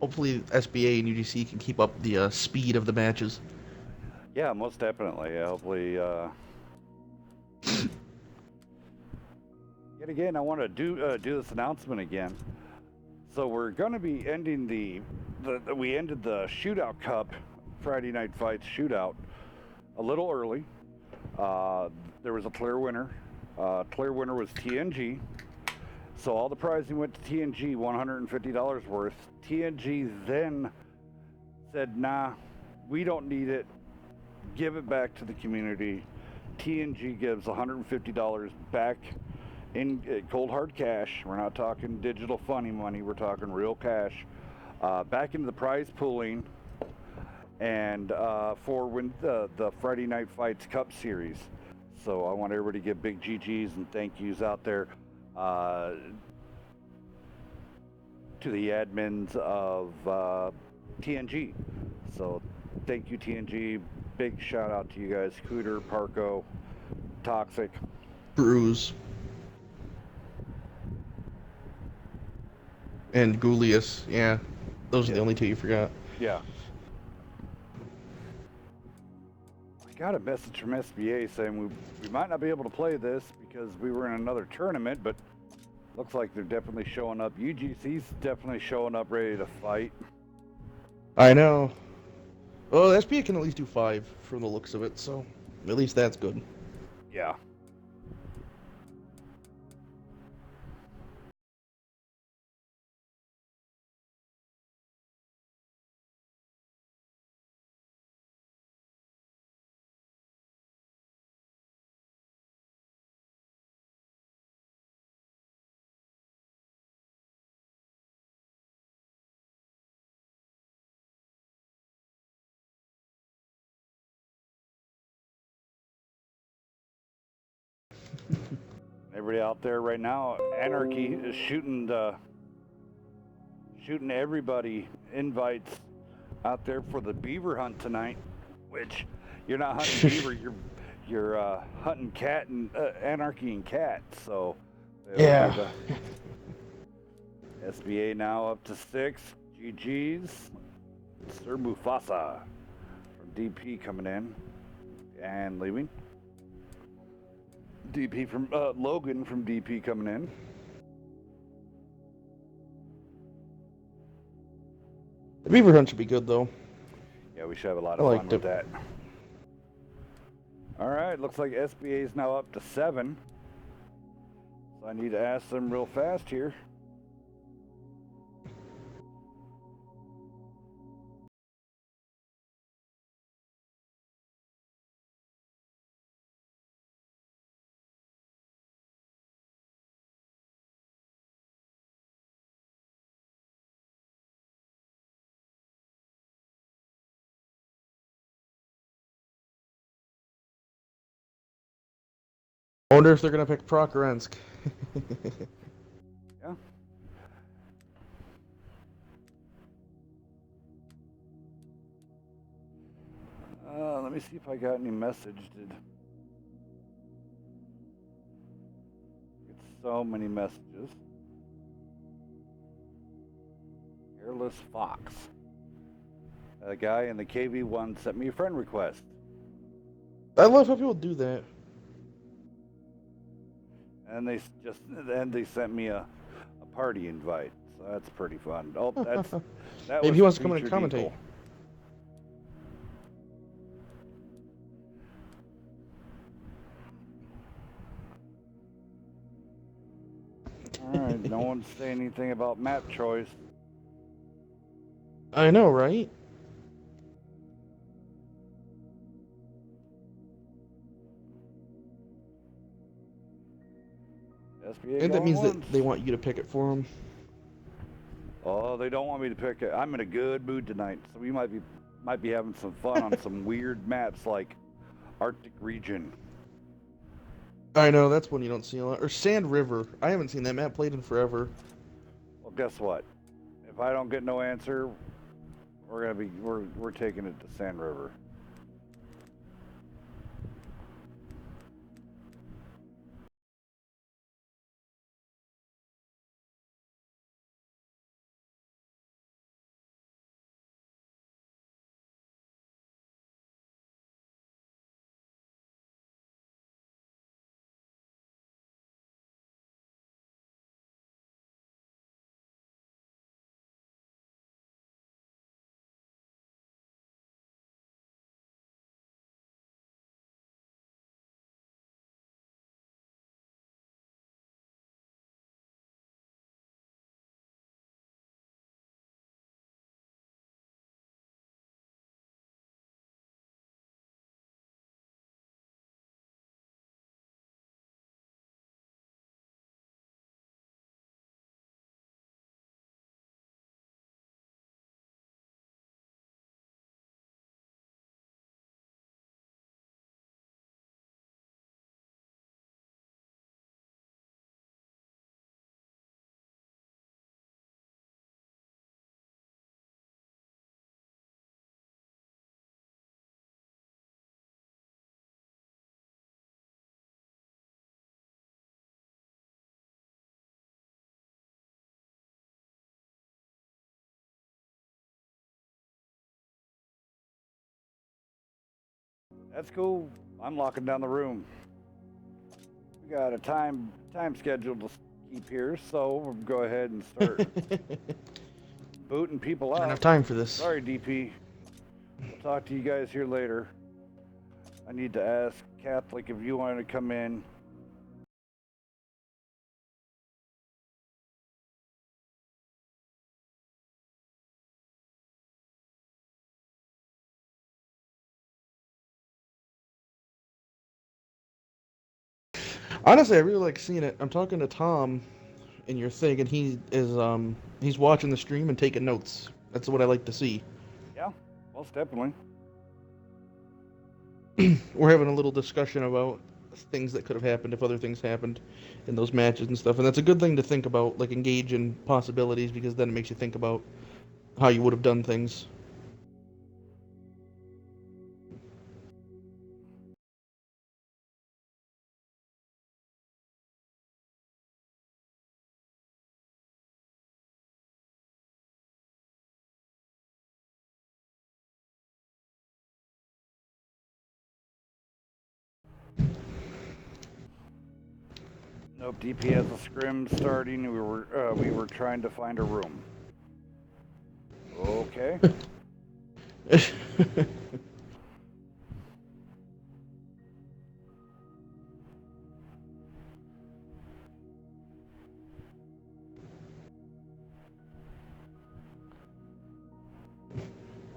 Hopefully, SBA and UGC can keep up the speed of the matches. Yeah, most definitely. Hopefully, yet again, I want to do this announcement again. So we're going to be ending we ended the Shootout Cup Friday Night Fights Shootout a little early. There was a clear winner. Clear winner was TNG. So all the prizing went to TNG, $150 worth. TNG then said, nah, we don't need it. Give it back to the community. TNG gives $150 back in cold hard cash. We're not talking digital funny money. We're talking real cash. Back into the prize pooling and for the Friday Night Fights Cup Series. So I want everybody to give big GGs and thank yous out there to the admins of TNG. So thank you, TNG. Big shout out to you guys, Cooter, Parco, Toxic. Bruise. And Goulius, yeah. Those are the only two you forgot. Yeah. I got a message from SBA saying we might not be able to play this because we were in another tournament, but looks like they're definitely showing up. UGC's definitely showing up ready to fight. I know. Well, SBA can at least do 5 from the looks of it, so at least that's good. Yeah. Everybody out there right now, Anarchy is shooting everybody invites out there for the beaver hunt tonight, which you're not hunting beaver, you're hunting cat and Anarchy and cat. So Yeah. SBA now up to 6. GG's. Sir Mufasa from DP coming in and leaving. DP from Logan from DP coming in. The Beaver Hunt should be good, though. Yeah, we should have a lot of fun with that. All right, looks like SBA is now up to 7. So I need to ask them real fast here. I wonder if they're going to pick Prokhorensk. Yeah. Let me see if I got any message. Get so many messages. Hairless Fox. A guy in the KV1 sent me a friend request. I love how people do that. And they sent me a party invite. So that's pretty fun. Oh, that Maybe was he wants to come in and featured commentate. equal. All right, no one's saying anything about map choice. I know, right? SBA And that means once. that they want you to pick it for them. Oh, they don't want me to pick it. I'm in a good mood tonight, so we might be having some fun on some weird maps like Arctic region. I know, that's one you don't see a lot. Or Sand River. I haven't seen that map played in forever. Well, guess what? If I don't get no answer, we're taking it to Sand River. That's cool. I'm locking down the room. We got a time schedule to keep here, so we'll go ahead and start booting people I don't out. have time for this. Sorry, DP. We'll talk to you guys here later. I need to ask Catholic if you want to come in. Honestly, I really like seeing it. I'm talking to Tom in your thing, and he's watching the stream and taking notes. That's what I like to see. Yeah, most definitely. We're having a little discussion about things that could have happened if other things happened in those matches and stuff, and that's a good thing to think about, like engage in possibilities, because then it makes you think about how you would have done things. Nope, DP has a scrim starting. We were trying to find a room. Okay.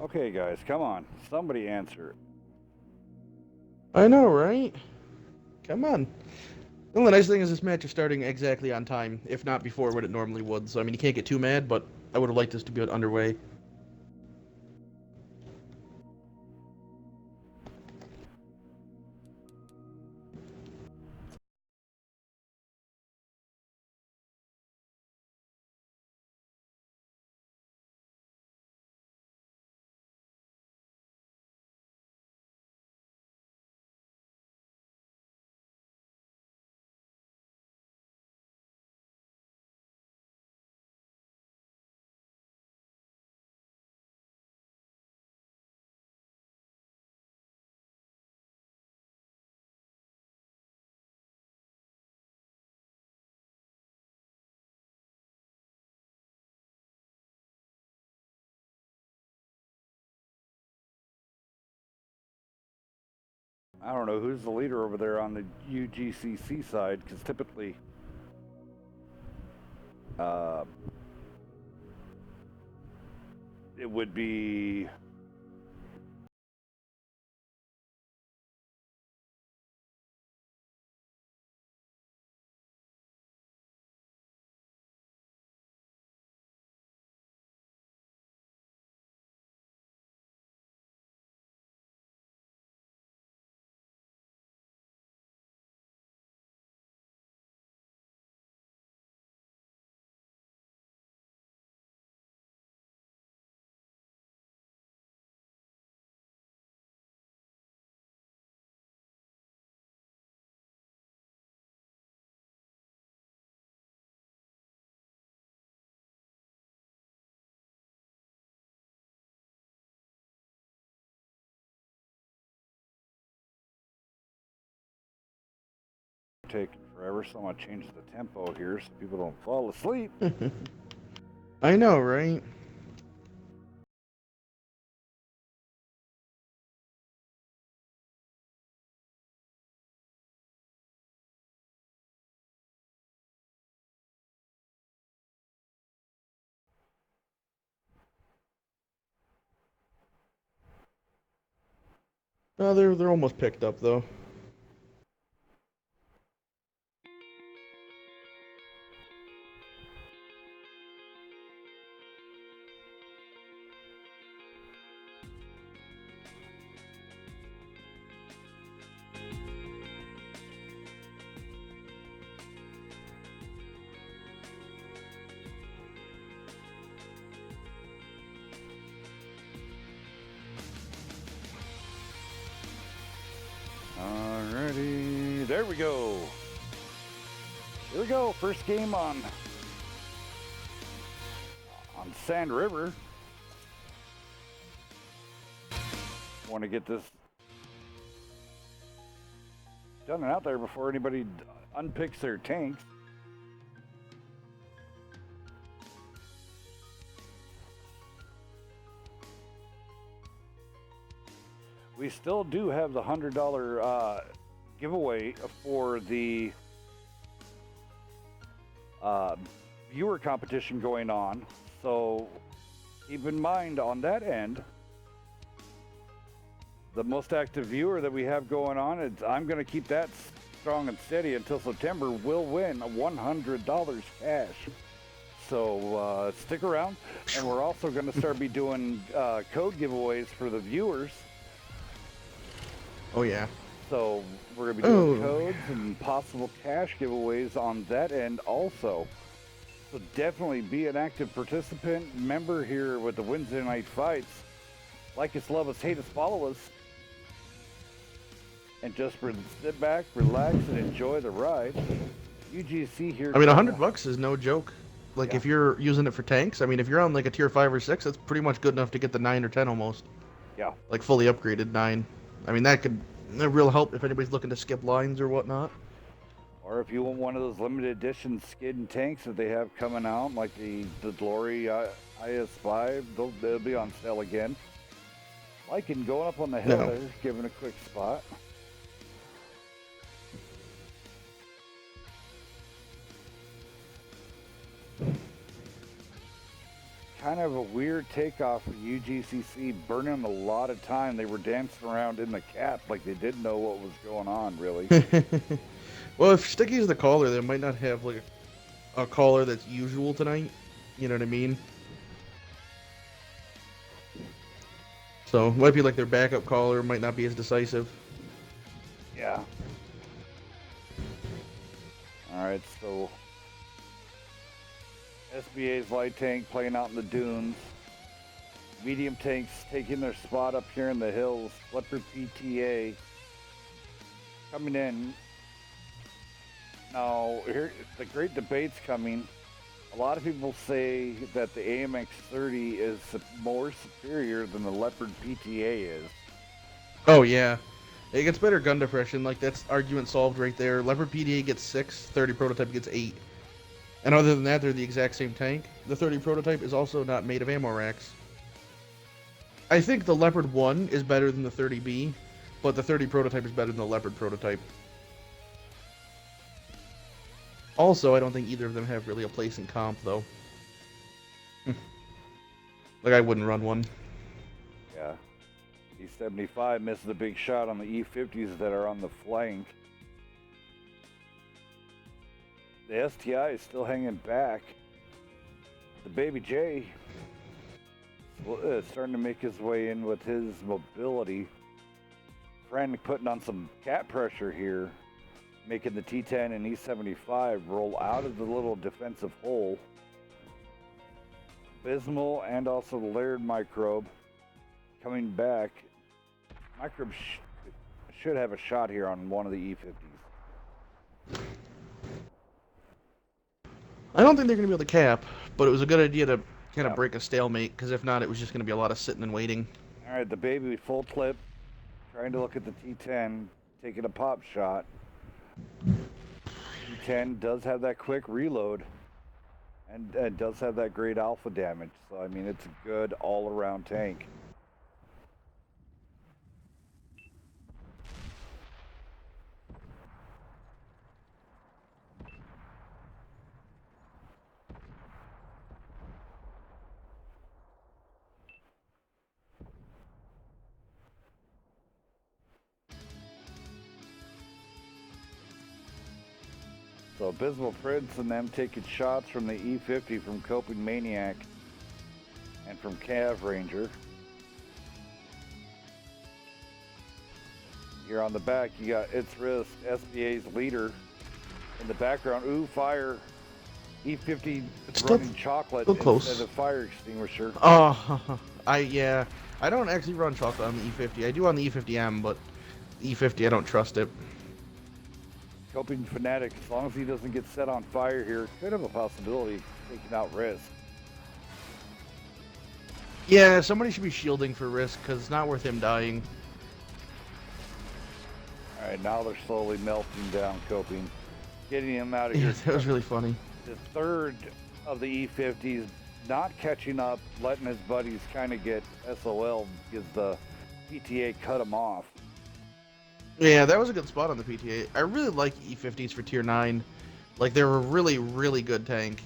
Okay, guys, come on. Somebody answer. I know, right? Come on. Well, the nice thing is this match is starting exactly on time, if not before what it normally would. So, I mean, you can't get too mad, but I would have liked this to be underway. I don't know who's the leader over there on the UGCC side, because typically it would be taking forever, so I'm gonna change the tempo here so people don't fall asleep. I know, right? No, they're almost picked up though. Alrighty, there we go. Here we go. First game on Sand River. Want to get this done it out there before anybody unpicks their tanks. We still do have the $100 giveaway for the viewer competition going on. So keep in mind on that end, the most active viewer that we have going on, I'm going to keep that strong and steady until September, will win $100 cash. So stick around, and we're also going to start be doing code giveaways for the viewers. Oh yeah. So we're going to be doing codes and possible cash giveaways on that end also. So definitely be an active participant, member here with the Wednesday Night Fights. Like us, love us, hate us, follow us. And just sit back, relax, and enjoy the ride. UGC here. I mean, $100 is no joke. Like, Yeah. if you're using it for tanks, I mean, if you're on like a tier 5 or 6, that's pretty much good enough to get the 9 or 10 almost. Yeah. Like fully upgraded 9. I mean, that could real help if anybody's looking to skip lines or whatnot. Or if you want one of those limited edition skid and tanks that they have coming out, like the Glory IS5, they'll be on sale again. Liking going up on the hill there, giving a quick spot. Kind of a weird takeoff for UGCC, burning a lot of time. They were dancing around in the cap like they didn't know what was going on, really. Well, if Sticky's the caller, they might not have like a caller that's usual tonight. You know what I mean? So it might be like their backup caller, might not be as decisive. Yeah. Alright, so SBA's light tank playing out in the dunes. Medium tanks taking their spot up here in the hills. Leopard PTA coming in. Now, here the great debate's coming. A lot of people say that the AMX-30 is more superior than the Leopard PTA is. Oh yeah, it gets better gun depression. Like, that's argument solved right there. Leopard PTA gets 6, 30 prototype gets 8. And other than that, they're the exact same tank. The 30 prototype is also not made of ammo racks. I think the Leopard 1 is better than the 30B, but the 30 prototype is better than the Leopard prototype. Also, I don't think either of them have really a place in comp, though. Like, I wouldn't run one. Yeah. E75 misses a big shot on the E50s that are on the flank. The STI is still hanging back. The Baby J is starting to make his way in with his mobility. Frantic putting on some cap pressure here, making the T10 and E75 roll out of the little defensive hole. Abysmal and also the Laird Microbe coming back. Microbe should have a shot here on one of the E50s. I don't think they're going to be able to cap, but it was a good idea to kind of break a stalemate, because if not, it was just going to be a lot of sitting and waiting. All right, the Baby full clip, trying to look at the T10, taking a pop shot. T10 does have that quick reload, and does have that great alpha damage. So, I mean, it's a good all-around tank. So Abysmal Prince and them taking shots from the E50 from Coping Maniac and from Cav Ranger. Here on the back, you got It's Risk, SBA's leader. In the background, ooh, fire. E50 running chocolate instead of fire extinguisher. Oh, yeah. I don't actually run chocolate on the E50. I do on the E50M, but the E50, I don't trust it. Coping Fanatic, as long as he doesn't get set on fire here, could have a possibility of taking out Risk. Yeah, somebody should be shielding for Risk, because it's not worth him dying. All right, now they're slowly melting down, coping, getting him out of Yeah, here. that was really funny. The third of the E50s not catching up, letting his buddies kind of get SOL because the PTA cut him off. Yeah, that was a good spot on the PTA. I really like E50s for Tier 9. Like, they're a really, really good tank.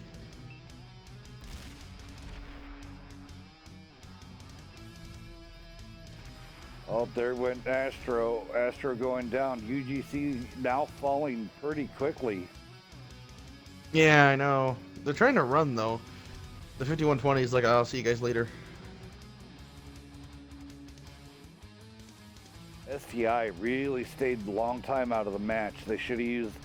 Oh, there went Astro. Astro going down. UGC now falling pretty quickly. Yeah, I know. They're trying to run, though. The 5120 is like, I'll see you guys later. STI really stayed a long time out of the match. They should have used...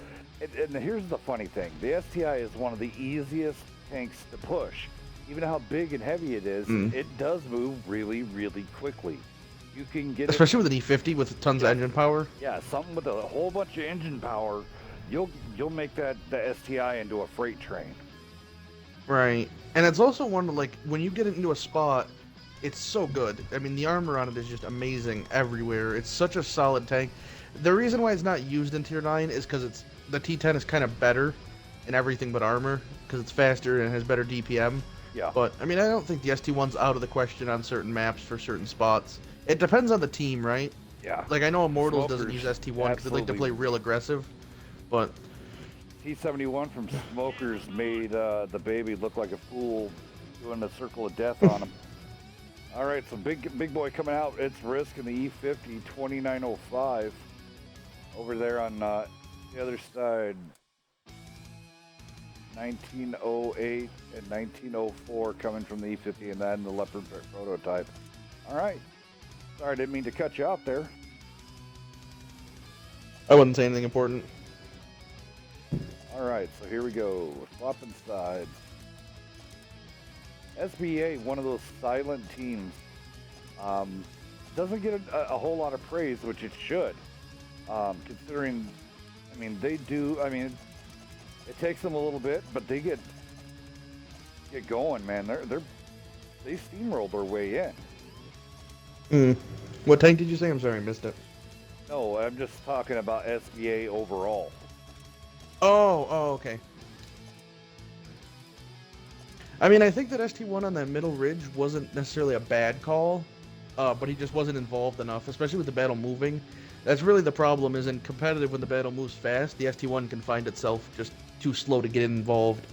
And here's the funny thing. The STI is one of the easiest tanks to push. Even how big and heavy it is, it does move really, really quickly. You can get especially with an E50 with tons of engine power. Yeah, something with a whole bunch of engine power, you'll make the STI into a freight train. Right. And it's also one of, like, when you get it into a spot, it's so good. I mean, the armor on it is just amazing everywhere. It's such a solid tank. The reason why it's not used in Tier 9 is because the T10 is kind of better in everything but armor, because it's faster and has better DPM. Yeah. But, I mean, I don't think the ST1's out of the question on certain maps for certain spots. It depends on the team, right? Yeah. Like, I know Immortals Smokers, doesn't use ST1 because they like to play real aggressive, but... T71 from Smokers made the baby look like a fool doing the circle of death on him. All right, so big boy coming out. It's Risk in the E50 2905 over there on the other side. 1908 and 1904 coming from the E50 and then the Leopard prototype. All right. Sorry, I didn't mean to cut you off there. I wouldn't say anything important. All right, so here we go. Swapping sides. SBA, one of those silent teams, doesn't get a whole lot of praise, which it should, considering, I mean, they do. I mean, it takes them a little bit, but they get going, man. They steamroll their way in. What tank did you say? I'm sorry, I missed it. No, I'm just talking about SBA overall. Oh, okay. I mean, I think that ST1 on that middle ridge wasn't necessarily a bad call, but he just wasn't involved enough, especially with the battle moving. That's really the problem, is in competitive when the battle moves fast, the ST1 can find itself just too slow to get involved.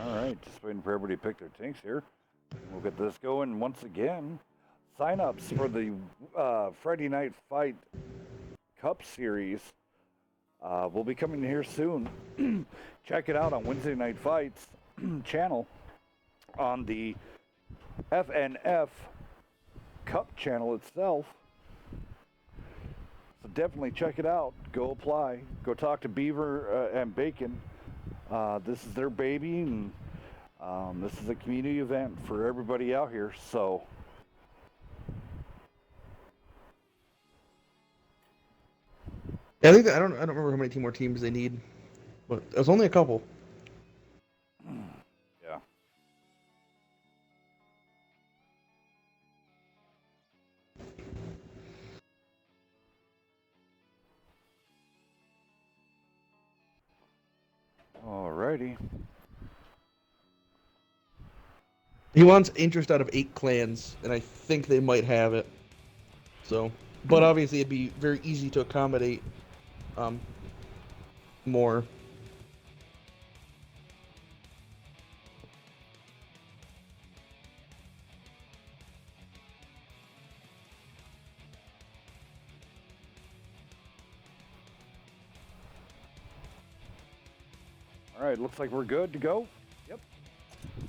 All right, just waiting for everybody to pick their tanks here. We'll get this going once again. Sign-ups for the Friday Night Fight Cup Series will be coming here soon. Check it out on Wednesday Night Fights channel on the FNF Cup channel itself. So definitely check it out. Go apply. Go talk to Beaver and Bacon. This is their baby, and this is a community event for everybody out here. So, Yeah, I think that, I don't remember how many more teams they need, but it was only a couple. yeah. Alrighty. He wants interest out of 8 clans, and I think they might have it. So, but obviously it'd be very easy to accommodate more. All right, looks like we're good to go. Yep.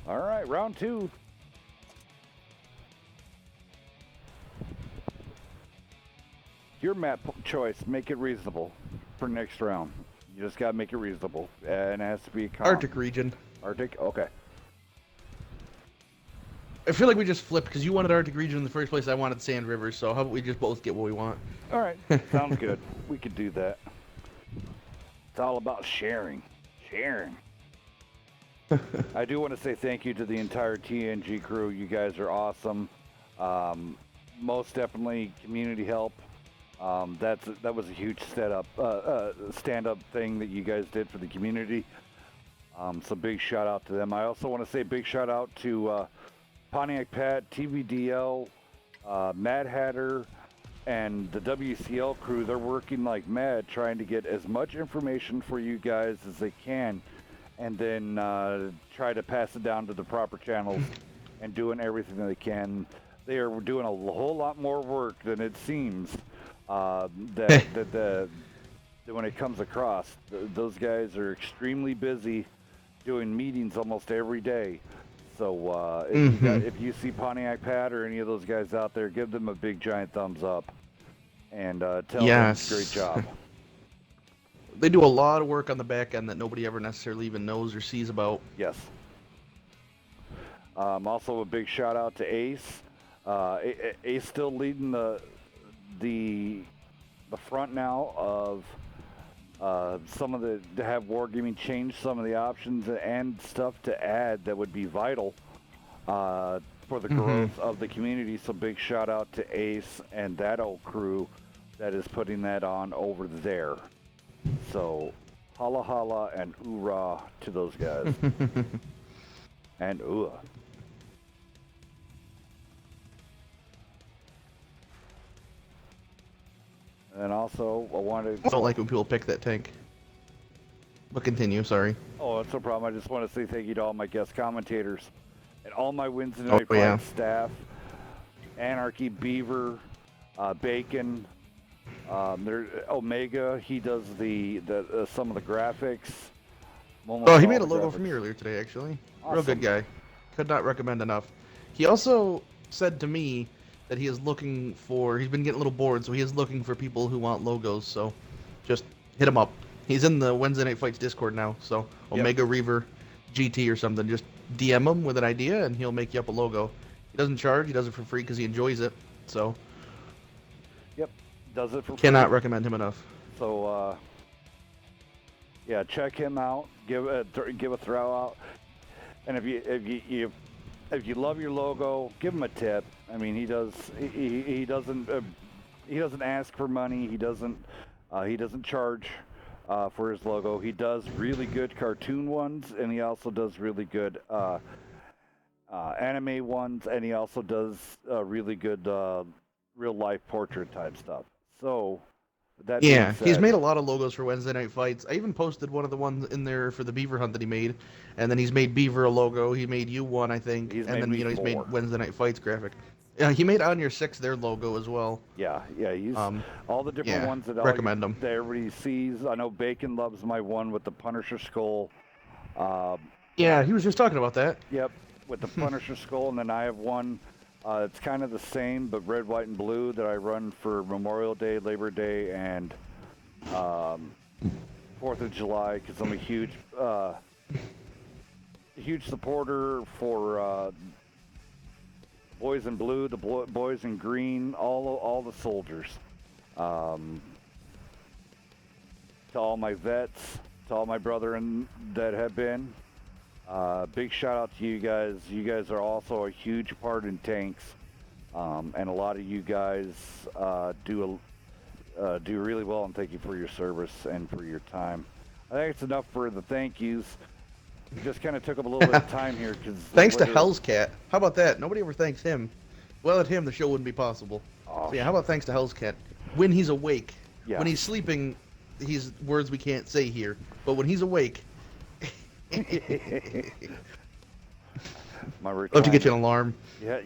All right, round 2. Your map choice, make it reasonable for next round. You just gotta make it reasonable, and it has to be Arctic region. Arctic, okay. I feel like we just flipped because you wanted Arctic region in the first place. I wanted Sand River. So how about we just both get what we want? All right, sounds good. We could do that. It's all about sharing. Sharing. I do want to say thank you to the entire TNG crew. You guys are awesome. Most definitely community help. That was a huge stand-up thing that you guys did for the community. So big shout out to them. I also want to say big shout out to Pontiac Pat, TVDL, Mad Hatter, and the WCL crew. They're working like mad trying to get as much information for you guys as they can, and then try to pass it down to the proper channels and doing everything that they can. They are doing a whole lot more work than it seems that when it comes across. Those guys are extremely busy doing meetings almost every day. So if you see Pontiac Pat or any of those guys out there, give them a big giant thumbs up and tell them great job. They do a lot of work on the back end that nobody ever necessarily even knows or sees about. Yes. Also a big shout out to Ace. Ace still leading the front now of some of the to have Wargaming change some of the options and stuff to add that would be vital for the growth of the community. So big shout out to Ace and that old crew that is putting that on over there. So holla holla and hoorah to those guys. And ooh. And also, I don't like when people pick that tank. But continue, sorry. Oh, that's no problem. I just want to say thank you to all my guest commentators and all my Wednesday Night Fight staff. Anarchy, Beaver, Bacon, Omega. He does the some of the graphics. He made a logo for me earlier today, actually. Awesome. Real good guy. Could not recommend enough. He also said to me that he is looking for, he's been getting a little bored, so he is looking for people who want logos, so just hit him up. He's in the Wednesday Night Fights Discord now, so Omega Reaver GT or something, just DM him with an idea and he'll make you up a logo. He doesn't charge, he does it for free because he enjoys it, so. Yep, does it for free. Cannot recommend him enough. So, yeah, check him out, give a throw out, and if you love your logo, give him a tip. I mean, he doesn't ask for money. He doesn't charge for his logo. He does really good cartoon ones, and he also does really good anime ones, and he also does really good real life portrait type stuff. So that being said, he's made a lot of logos for Wednesday Night Fights. I even posted one of the ones in there for the Beaver Hunt that he made, and then he's made Beaver a logo. He made you one, I think, and then he's made Wednesday Night Fights graphic. Yeah, he made On Your Six their logo as well. Yeah, he's all the different ones that recommend them. That everybody sees. I know Bacon loves my one with the Punisher skull. Yeah, he was just talking about that. Yep, with the Punisher skull, and then I have one. It's kind of the same, but red, white, and blue that I run for Memorial Day, Labor Day, and 4th of July because I'm a huge supporter for Boys in Blue, the Boys in Green, all the soldiers. To all my vets, to all my brethren that have been. Big shout out to you guys. You guys are also a huge part in tanks, and a lot of you guys do really well. And thank you for your service and for your time. I think it's enough for the thank yous. We just kind of took up a little bit of time here because. Thanks to Hell's Cat. How about that? Nobody ever thanks him. Without him, the show wouldn't be possible. So yeah, how about thanks to Hell's Cat? When he's awake, when he's sleeping, he's words we can't say here. But when he's awake. Love to get you an alarm.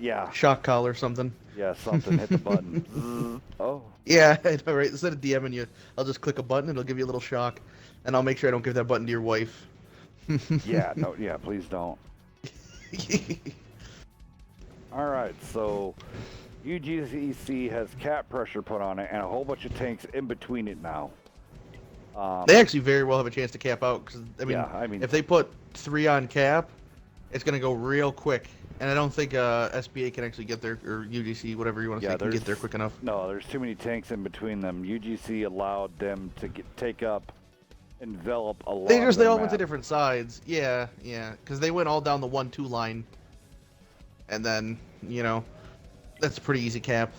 Yeah. Shock collar or something. Yeah, something. Hit the button. Oh. Yeah, I know, right? Instead of DMing you, I'll just click a button and it'll give you a little shock, and I'll make sure I don't give that button to your wife. Yeah. Please don't. All right, so UGCC has cap pressure put on it and a whole bunch of tanks in between it now. They actually very well have a chance to cap out because I mean, if they put 3 on cap, it's gonna go real quick, and I don't think SBA can actually get there, or UGC, whatever you want to say, can get there quick enough. No, there's too many tanks in between them. UGC allowed them to take up, envelop a lot. They all went to different sides. Yeah, because they went all down the 1-2 line, and then that's a pretty easy cap.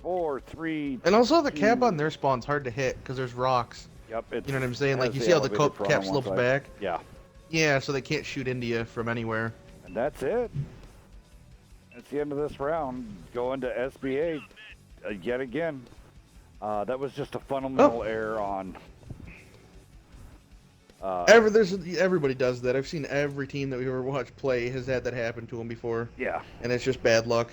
4, 3. And also the 2. cap on their spawn's hard to hit because there's rocks. Yep. You know what I'm saying? Like you see how the cap slopes back. Yeah. Yeah, so they can't shoot India from anywhere. And that's it. That's the end of this round. Going to SBA yet again. That was just a fundamental error on. Everybody does that. I've seen every team that we've ever watched play has had that happen to them before. Yeah. And it's just bad luck.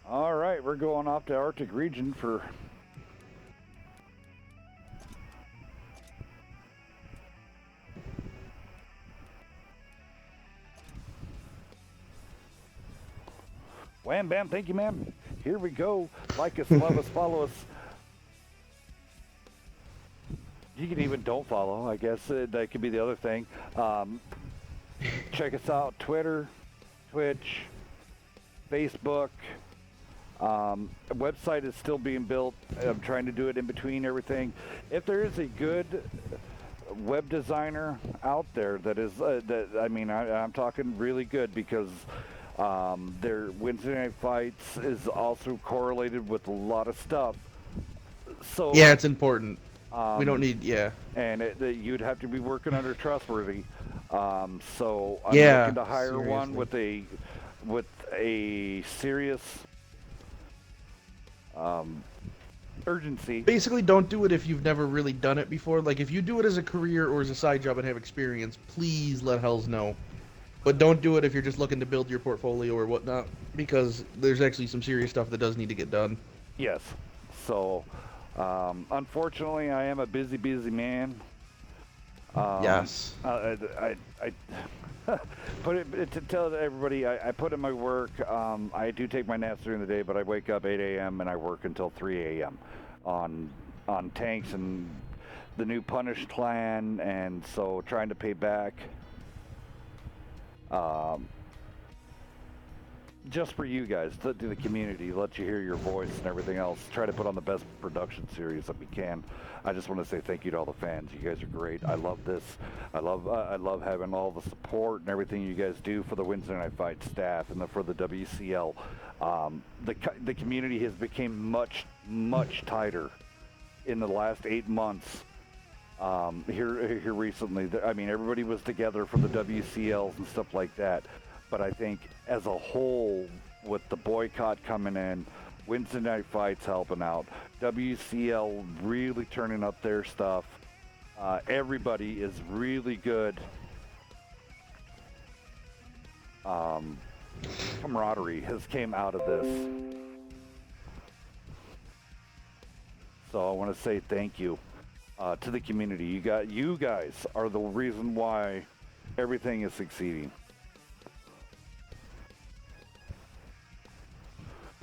All right, we're going off to Arctic region for. Wham bam, thank you, ma'am. Here we go. Like us, love us, follow us. You can even don't follow, I guess. That could be the other thing. Check us out, Twitter, Twitch, Facebook. Website is still being built. I'm trying to do it in between everything. If there is a good web designer out there that is, I'm talking really good, because their Wednesday Night Fights is also correlated with a lot of stuff. So yeah, it's important. We don't need, and you'd have to be working under trustworthy. So I'm yeah, looking to hire seriously. one with a serious urgency. Basically, don't do it if you've never really done it before. Like, if you do it as a career or as a side job and have experience, please let Hells know. But don't do it if you're just looking to build your portfolio or whatnot, because there's actually some serious stuff that does need to get done. Yes. So, unfortunately, I am a busy man. Yes. I put it to tell everybody. I put in my work. I do take my naps during the day, but I wake up 8 a.m. and I work until 3 a.m. on tanks and the new Punish clan, and so trying to pay back. Just for you guys, to the community, let you hear your voice and everything else. Try to put on the best production series that we can. I just want to say thank you to all the fans. You guys are great. I love this. I love having all the support and everything you gught do for the Wednesday Night Fight staff and for the WCL. The community has become much tighter in the last 8 months. Here recently. I mean, everybody was together for the WCLs and stuff like that. But I think as a whole, with the boycott coming in, Wednesday Night Fights helping out, WCL really turning up their stuff, everybody is really good. Camaraderie has came out of this. So I want to say thank you to the community. You guys are the reason why everything is succeeding.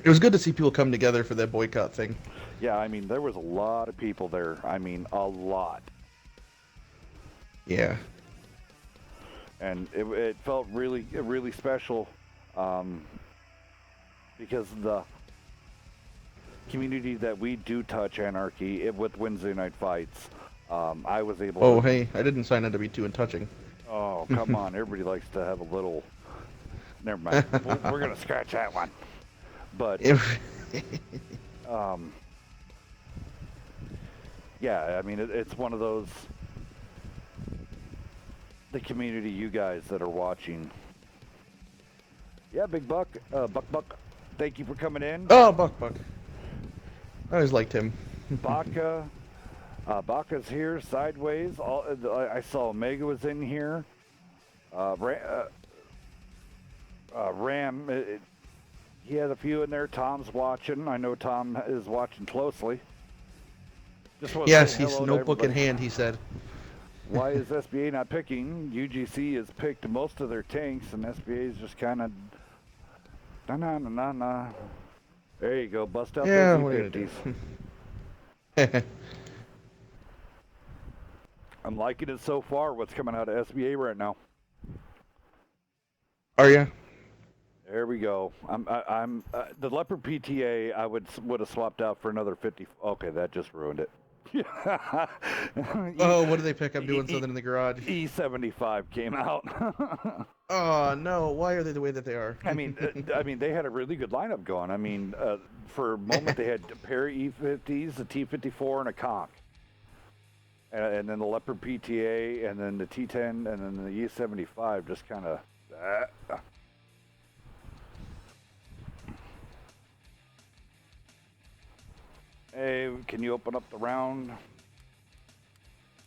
It was good to see people come together for that boycott thing. Yeah, I mean, there was a lot of people there. I mean, a lot. Yeah. And it felt really special, because the community that we do touch, Anarchy, with Wednesday Night Fights, I was able to... Oh, hey, I didn't sign on to be too in touching. Oh, come on. Everybody likes to have a little... Never mind. We're going to scratch that one. But, yeah, I mean, it's one of those, the community, you guys that are watching. Yeah, Big Buck, Buck, thank you for coming in. Oh, Buck. I always liked him. Baca, Baca's here, sideways. I saw Omega was in here. Ram, he had a few in there. Tom's watching. I know Tom is watching closely. Yes, he's notebook in hand, he said. Why is SBA not picking? UGC has picked most of their tanks, and SBA is just kind of... Na. There you go. Bust out those E50s. I'm liking it so far, what's coming out of SBA right now. Are you? There we go. I'm the Leopard PTA. I would have swapped out for another 50. Okay, that just ruined it. Oh, what did they pick up doing something in the garage? E75 came out. Oh no! Why are they the way that they are? I mean, they had a really good lineup going. I mean, for a moment they had a pair of E50s, a T54, and a conch, and then the Leopard PTA, and then the T10, and then the E75. Just kind of. Hey, can you open up the round?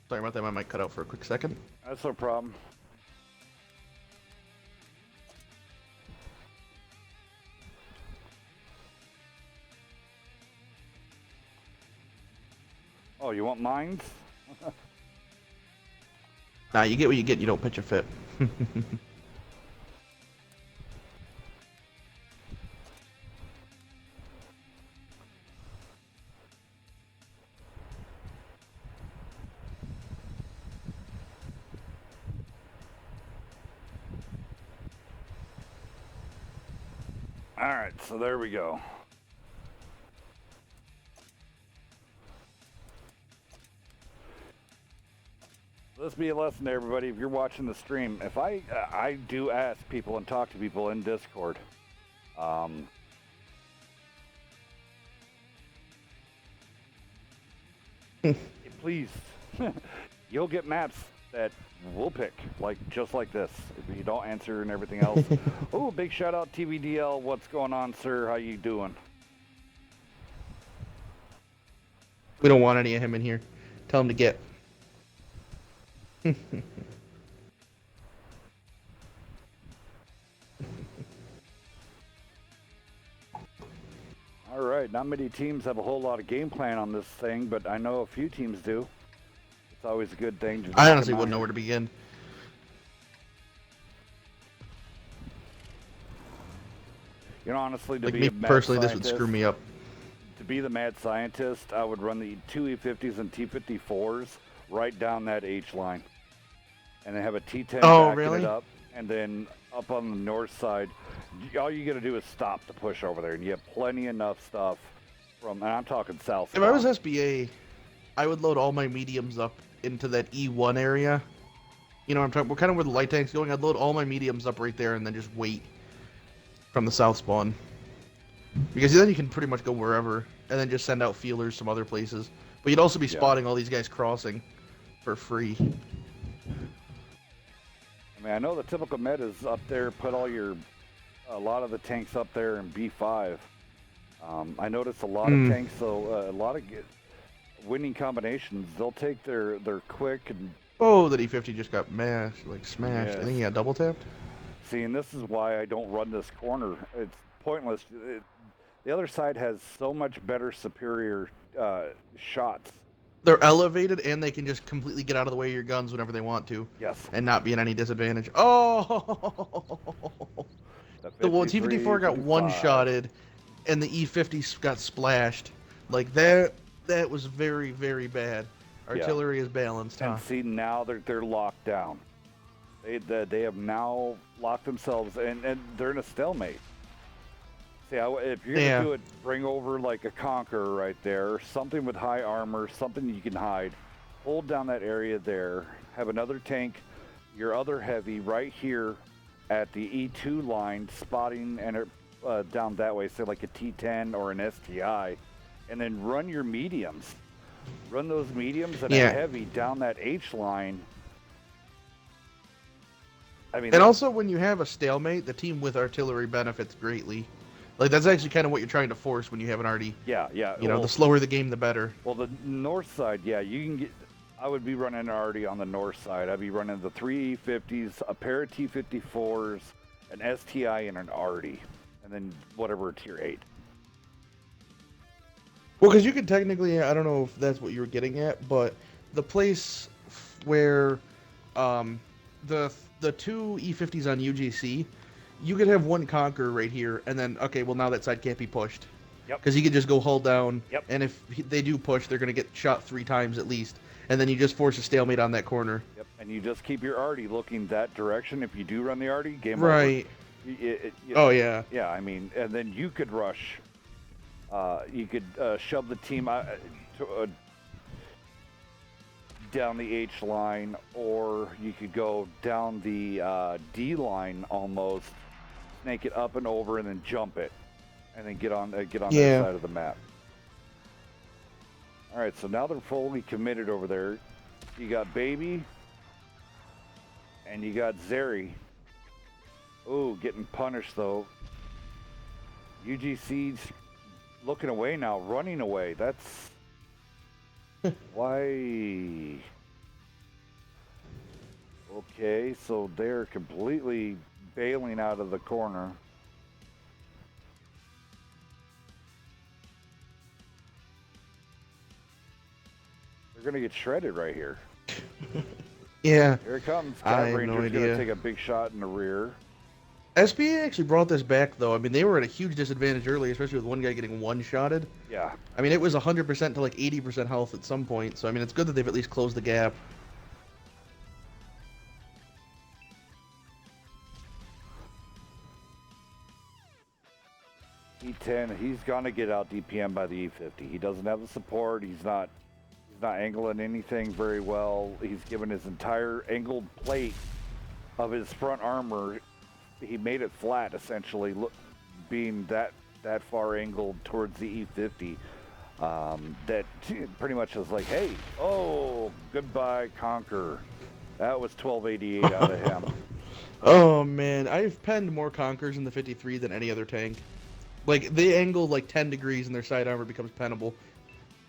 Sorry about that. My mic cut out for a quick second. That's no problem. Oh, you want mines? Nah, you get what you get. You don't pitch a fit. All right, so there we go. This be a lesson to everybody. If you're watching the stream, if I do ask people and talk to people in Discord, please, you'll get maps that we'll pick, like just like this. If you don't answer and everything else. Oh, big shout out TVDL. What's going on, sir? How you doing? We don't want any of him in here. Tell him to get. All right, not many teams have a whole lot of game plan on this thing, but I know a few teams do. It's always a good thing to I honestly wouldn't know where to begin. You know, honestly, to Like be me a mad personally, this scientist, would screw me up. To be the mad scientist, I would run the two E50s and T54s right down that H line, and then have a T10 backing really? it up, and then up on the north side, all you got to do is stop to push over there, and you have plenty enough stuff from. And I'm talking south. If I was SBA, I would load all my mediums up into that E1 area. You know, I'm talking. We're kind of where the light tank's going. I'd load all my mediums up right there, and then just wait from the south spawn. Because then you can pretty much go wherever, and then just send out feelers some other places. But you'd also be spotting all these guys crossing for free. I mean, I know the typical meta is up there. Put a lot of the tanks up there in B5. I noticed a lot of tanks, though, a lot of winning combinations. They'll take their quick and. Oh, that E50 just got smashed. Yes. I think he got double tapped. See, and this is why I don't run this corner. It's pointless. The other side has so much better, superior shots. They're elevated, and they can just completely get out of the way of your guns whenever they want to. Yes. And not be at any disadvantage. Oh! The T-54 got one-shotted, and the E-50 got splashed. Like, that was very, very bad. Artillery is balanced, huh? And see, now they're locked down. They have now locked themselves, and they're in a stalemate. See, if you're going to do it, bring over like a Conqueror right there, something with high armor, something you can hide. Hold down that area there. Have another tank, your other heavy right here at the E2 line, spotting and down that way, say like a T10 or an STI, and then run your mediums. Run those mediums and a heavy down that H line. I mean, and also when you have a stalemate, the team with artillery benefits greatly. Like, that's actually kind of what you're trying to force when you have an arty. Yeah. You know, the slower the game, the better. Well, the north side, you can get. I would be running an arty on the north side. I'd be running the 3 E50s, a pair of T54s, an STI, and an arty, and then whatever tier 8. Well, because you could technically, I don't know if that's what you were getting at, but the place where the two E50s on UGC, you could have one Conqueror right here, and then, okay, well, now that side can't be pushed. Yep. Because he could just go hull down, Yep. and if they do push, they're going to get shot 3 times at least, and then you just force a stalemate on that corner. Yep, and you just keep your arty looking that direction. If you do run the arty, game over. Right. Oh yeah. Yeah, I mean, and then you could rush. You could shove the team down the H line, or you could go down the D line almost, snake it up and over, and then jump it, and then get on their side of the map. All right, so now they're fully committed over there. You got Baby, and you got Zeri. Ooh, getting punished though. UGC's looking away now, running away. That's why. Okay, so they're completely bailing out of the corner. They're gonna get shredded right here. Yeah. Here it comes. I Cat have no Ranger's gonna idea. take a big shot in the rear. SBA actually brought this back though. I mean, they were at a huge disadvantage early, especially with one guy getting one-shotted. Yeah. I mean, it was 100% to like 80% health at some point. So I mean, it's good that they've at least closed the gap. E10, he's gonna get out DPM by the E50. He doesn't have the support. He's not angling anything very well. He's given his entire angled plate of his front armor. He made it flat essentially, being that far angled towards the E50. That pretty much was like, hey, oh, goodbye, Conquer. That was 1288 out of him. Oh man, I've penned more Conquerors in the 53 than any other tank. Like, they angle like 10 degrees and their side armor becomes pennable.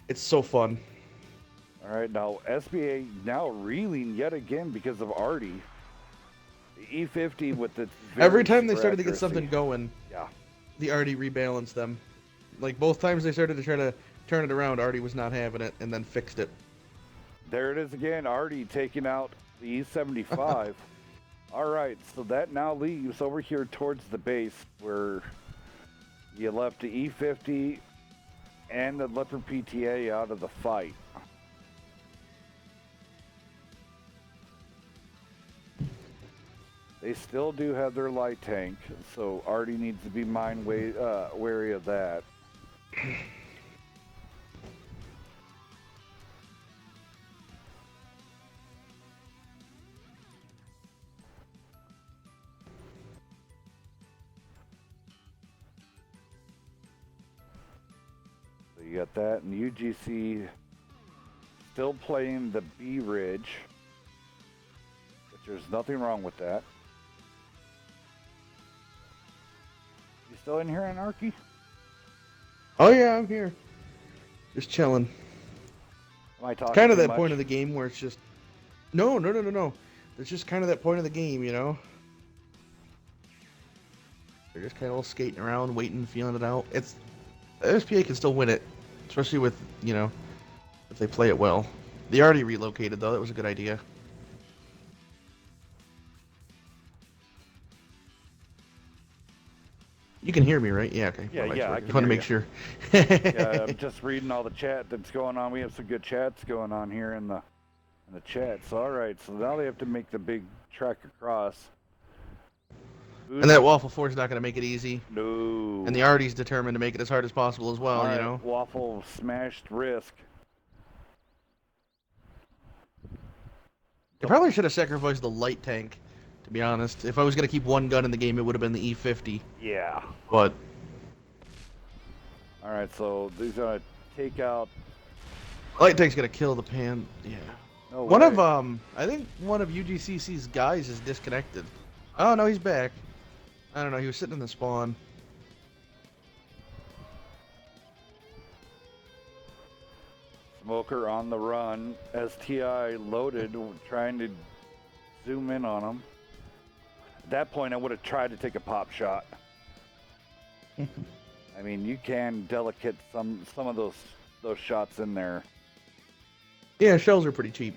It's so fun. All right, now SBA now reeling yet again because of Artie. The E50 with the Every time they started to get something going, yeah, the Artie rebalanced them. Like, both times they started to try to turn it around, Artie was not having it and then fixed it. There it is again, Artie taking out the E75. All right, so that now leaves over here towards the base where you left the E50 and the Leopard PTA out of the fight. They still do have their light tank, so Artie needs to be wary of that. So you got that, and UGC still playing the B Ridge, which there's nothing wrong with that. You still in here, Anarchy? Oh yeah, I'm here. Just chilling. Am I talking Kind of too that much? point of the game where it's just... No. There's just kind of that point of the game, you know? They're just kind of all skating around, waiting, feeling it out. SPA can still win it, especially with, you know, if they play it well. They already relocated, though. That was a good idea. You can hear me, right? Yeah, okay. Yeah, I can want to hear make you. sure. Yeah, I'm just reading all the chat that's going on. We have some good chats going on here in the chat. So all right, so now they have to make the big trek across. And that Waffle 4 is not going to make it easy. No. And the Artie's determined to make it as hard as possible as well, all right, you know? Waffle smashed Risk. They probably should have sacrificed the light tank, to be honest. If I was going to keep one gun in the game, it would have been the E50. Yeah. But... All right, so these are take out. Light tank's going to kill the pan. Yeah. No way. One of, I think one of UGCC's guys is disconnected. Oh, no, he's back. I don't know, he was sitting in the spawn. Smoker on the run. STI loaded, trying to zoom in on him. At that point, I would have tried to take a pop shot. I mean, you can delicate some of those shots in there. Yeah, shells are pretty cheap.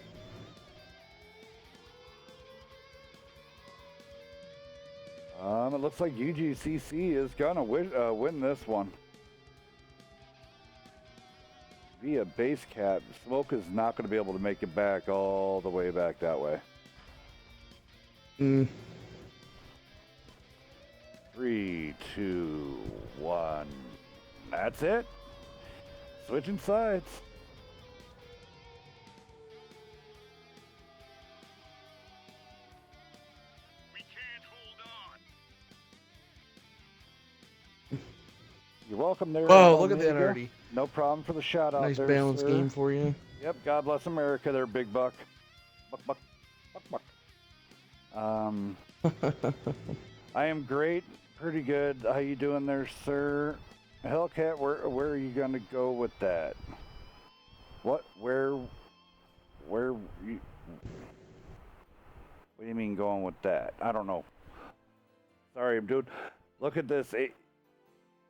It looks like UGCC is gonna win this one via base cap. Smoke is not going to be able to make it back all the way back that way. 3, 2, 1. That's it. Switching sides. We can't hold on. You're welcome there. Wow, look at Omega. that, Artie. No problem for the shout out Nice there, balanced sir. game for you. Yep, God bless America there, big buck. Buck, buck, buck, buck. I am great, pretty good. How you doing there, sir? Hellcat, where are you gonna go with that? What? Where? You, what do you mean going with that? I don't know. Sorry, dude. Look at this.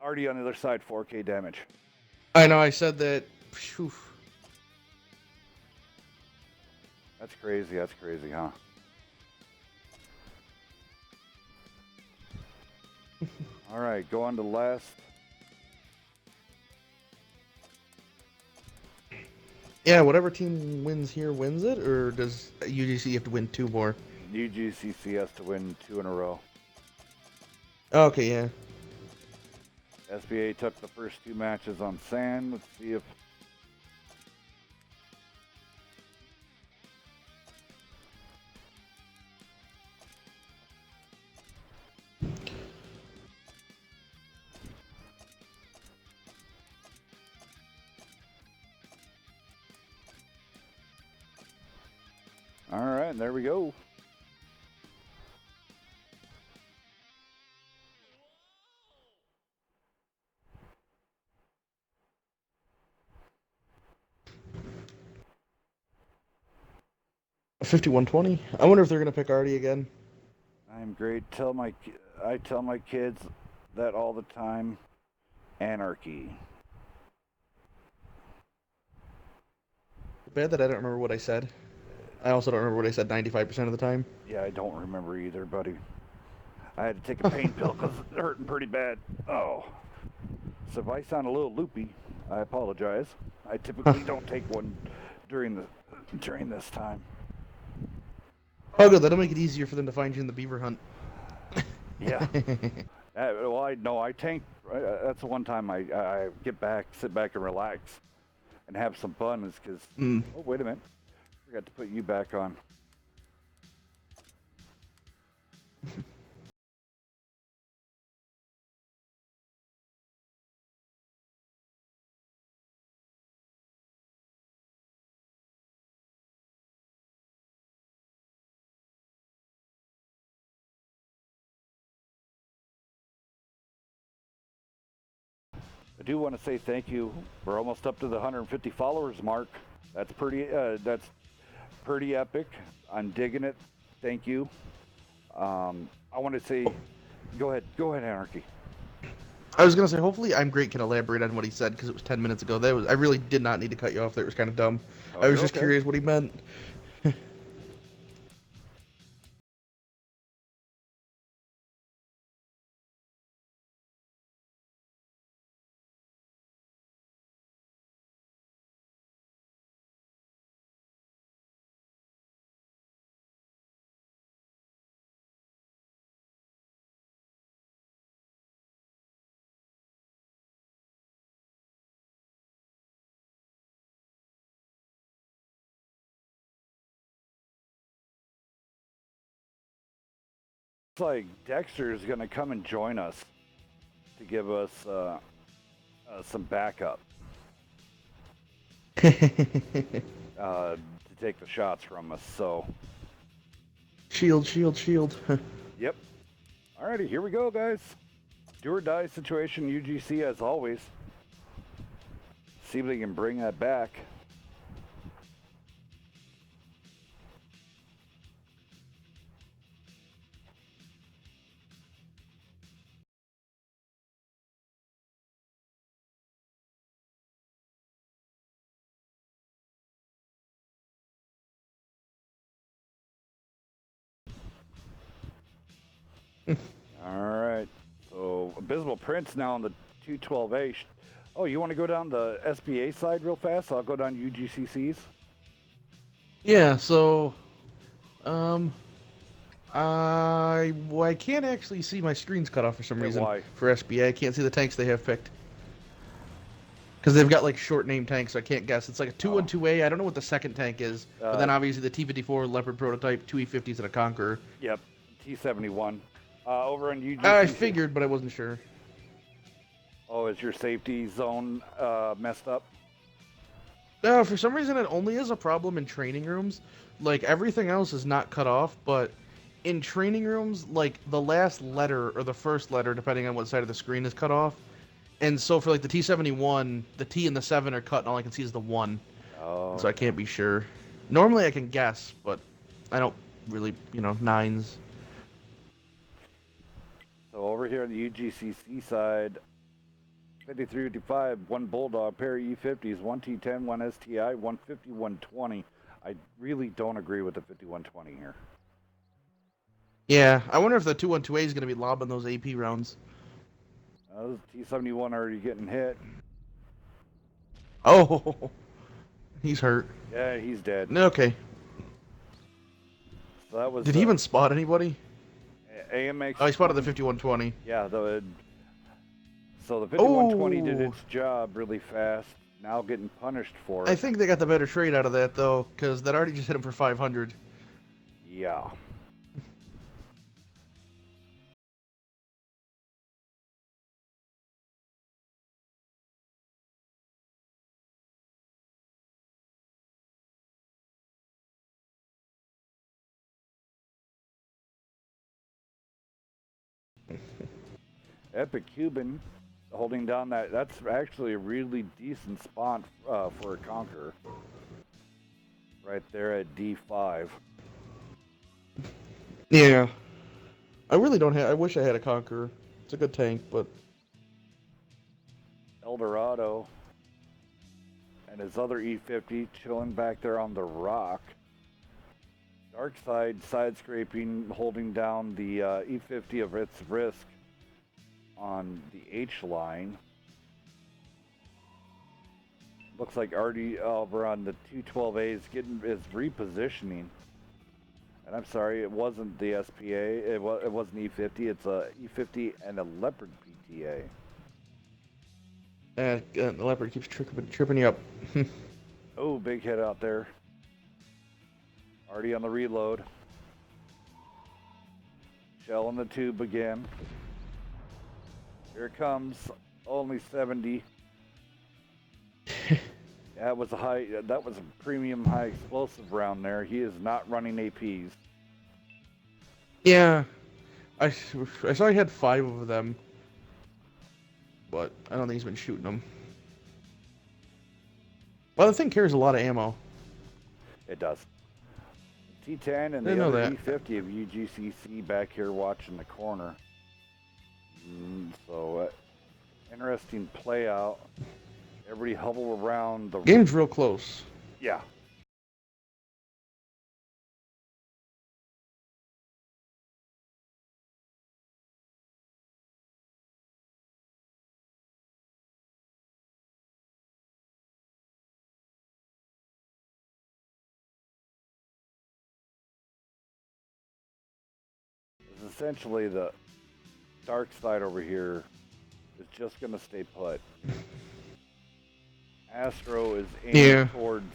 Already on the other side, 4K damage. I know, I said that. Phew. That's crazy. That's crazy, huh? All right, go on to last. Yeah, whatever team wins here wins it, or does UGC have to win 2 more? UGCC has to win 2 in a row. Okay, yeah. SBA took the first 2 matches on sand. Let's see if... All right, there we go. A 51-20. I wonder if they're gonna pick Artie again. I'm great. I tell my kids that all the time. Anarchy. Bad that I don't remember what I said. I also don't remember what I said 95% of the time. Yeah, I don't remember either, buddy. I had to take a pain pill because it's hurting pretty bad. Oh. So if I sound a little loopy, I apologize. I typically don't take one during this time. Oh, good. That'll make it easier for them to find you in the beaver hunt. Yeah. Well, I tank. That's the one time I get back, sit back and relax, and have some fun. Is because oh wait a minute, forgot to put you back on. I do want to say thank you. We're almost up to the 150 followers mark. That's pretty epic. I'm digging it. Thank you. I want to say, go ahead, Anarchy. I was gonna say, hopefully, I'm great can elaborate on what he said because it was 10 minutes ago. I really did not need to cut you off. That was kind of dumb. Oh, I was you're just okay. curious what he meant. Looks like Dexter is going to come and join us to give us some backup to take the shots from us. So, Shield, shield, shield. yep. Alrighty, here we go, guys. Do or die situation, UGC as always. See if they can bring that back. All right. So Abysmal Prince now on the 212A. Oh, you want to go down the SBA side real fast? I'll go down UGCC's. Yeah. So, I can't actually see my screens cut off for some Yeah, reason. why? For SBA, I can't see the tanks they have picked. Because they've got like short name tanks, so I can't guess. It's like a 212A. I don't know what the second tank is, but then obviously the T-54 Leopard prototype, 2 E50s, and a Conqueror. Yep, T-71. Over in UGCC. I figured, but I wasn't sure. Oh, is your safety zone messed up? No, for some reason it only is a problem in training rooms. Like everything else is not cut off, but in training rooms, like the last letter or the first letter, depending on what side of the screen is cut off. And so for like the T-71, the T and the 7 are cut, and all I can see is the 1. Oh. So I can't be sure. Normally I can guess, but I don't really, nines. So over here on the UGCC side, 5355, one Bulldog, pair of E50s, one T10, one STI, 150, 120. I really don't agree with the 5120 here. Yeah, I wonder if the 212A is going to be lobbing those AP rounds. T-71 already getting hit. Oh, he's hurt. Yeah, he's dead. Okay. So that was. Did he even spot anybody? AMX. Oh, he spotted the 5120. Yeah, so the 5120 did its job really fast. Now getting punished for it. I think they got the better trade out of that, though, because that already just hit him for 500. Yeah. Epic Cuban holding down that's actually a really decent spot for a Conqueror. Right there at D5. Yeah. I really don't have... I wish I had a Conqueror. It's a good tank, but... Eldorado and his other E50 chilling back there on the rock. Dark side scraping, holding down the E50 of its risk on the H line. Looks like Artie over on the 212A is repositioning. And I'm sorry, it wasn't the SPA. It wasn't E50. It's a E50 and a Leopard PTA. The Leopard keeps tripping you up. Oh, big hit out there. Artie on the reload. Shell in the tube again. Here it comes. Only 70. That was a premium high explosive round there. He is not running APs. Yeah. I saw he had 5 of them. But I don't think he's been shooting them. Well, the thing carries a lot of ammo. It does. T10 and Didn't the know other that. E50 of UGCC back here watching the corner. So, interesting play out. Everybody huddle around the... Game's real close. Yeah. It's essentially the dark side over here is just going to stay put. Astro is aiming towards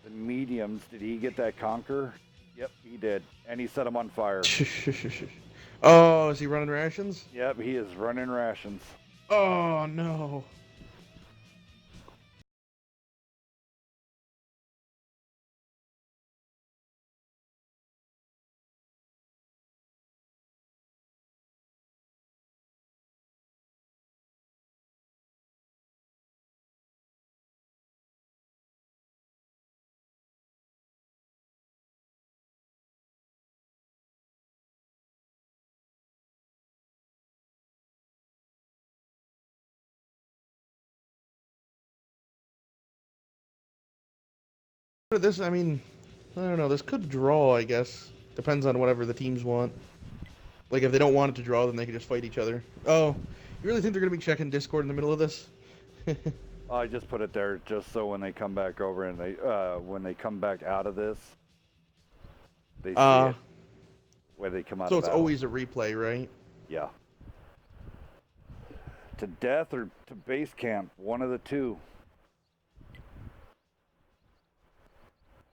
the mediums. Did he get that conquer? Yep, he did. And he set him on fire. Oh, is he running rations? Yep, he is running rations. Oh, no. This, I mean, I don't know. This could draw, I guess. Depends on whatever the teams want. Like, if they don't want it to draw, then they can just fight each other. Oh, you really think they're going to be checking Discord in the middle of this? I just put it there just so when they come back over and when they come back out of this, they see it. Where they come out So of it's battle. always a replay, right? Yeah. To death or to base camp, one of the two.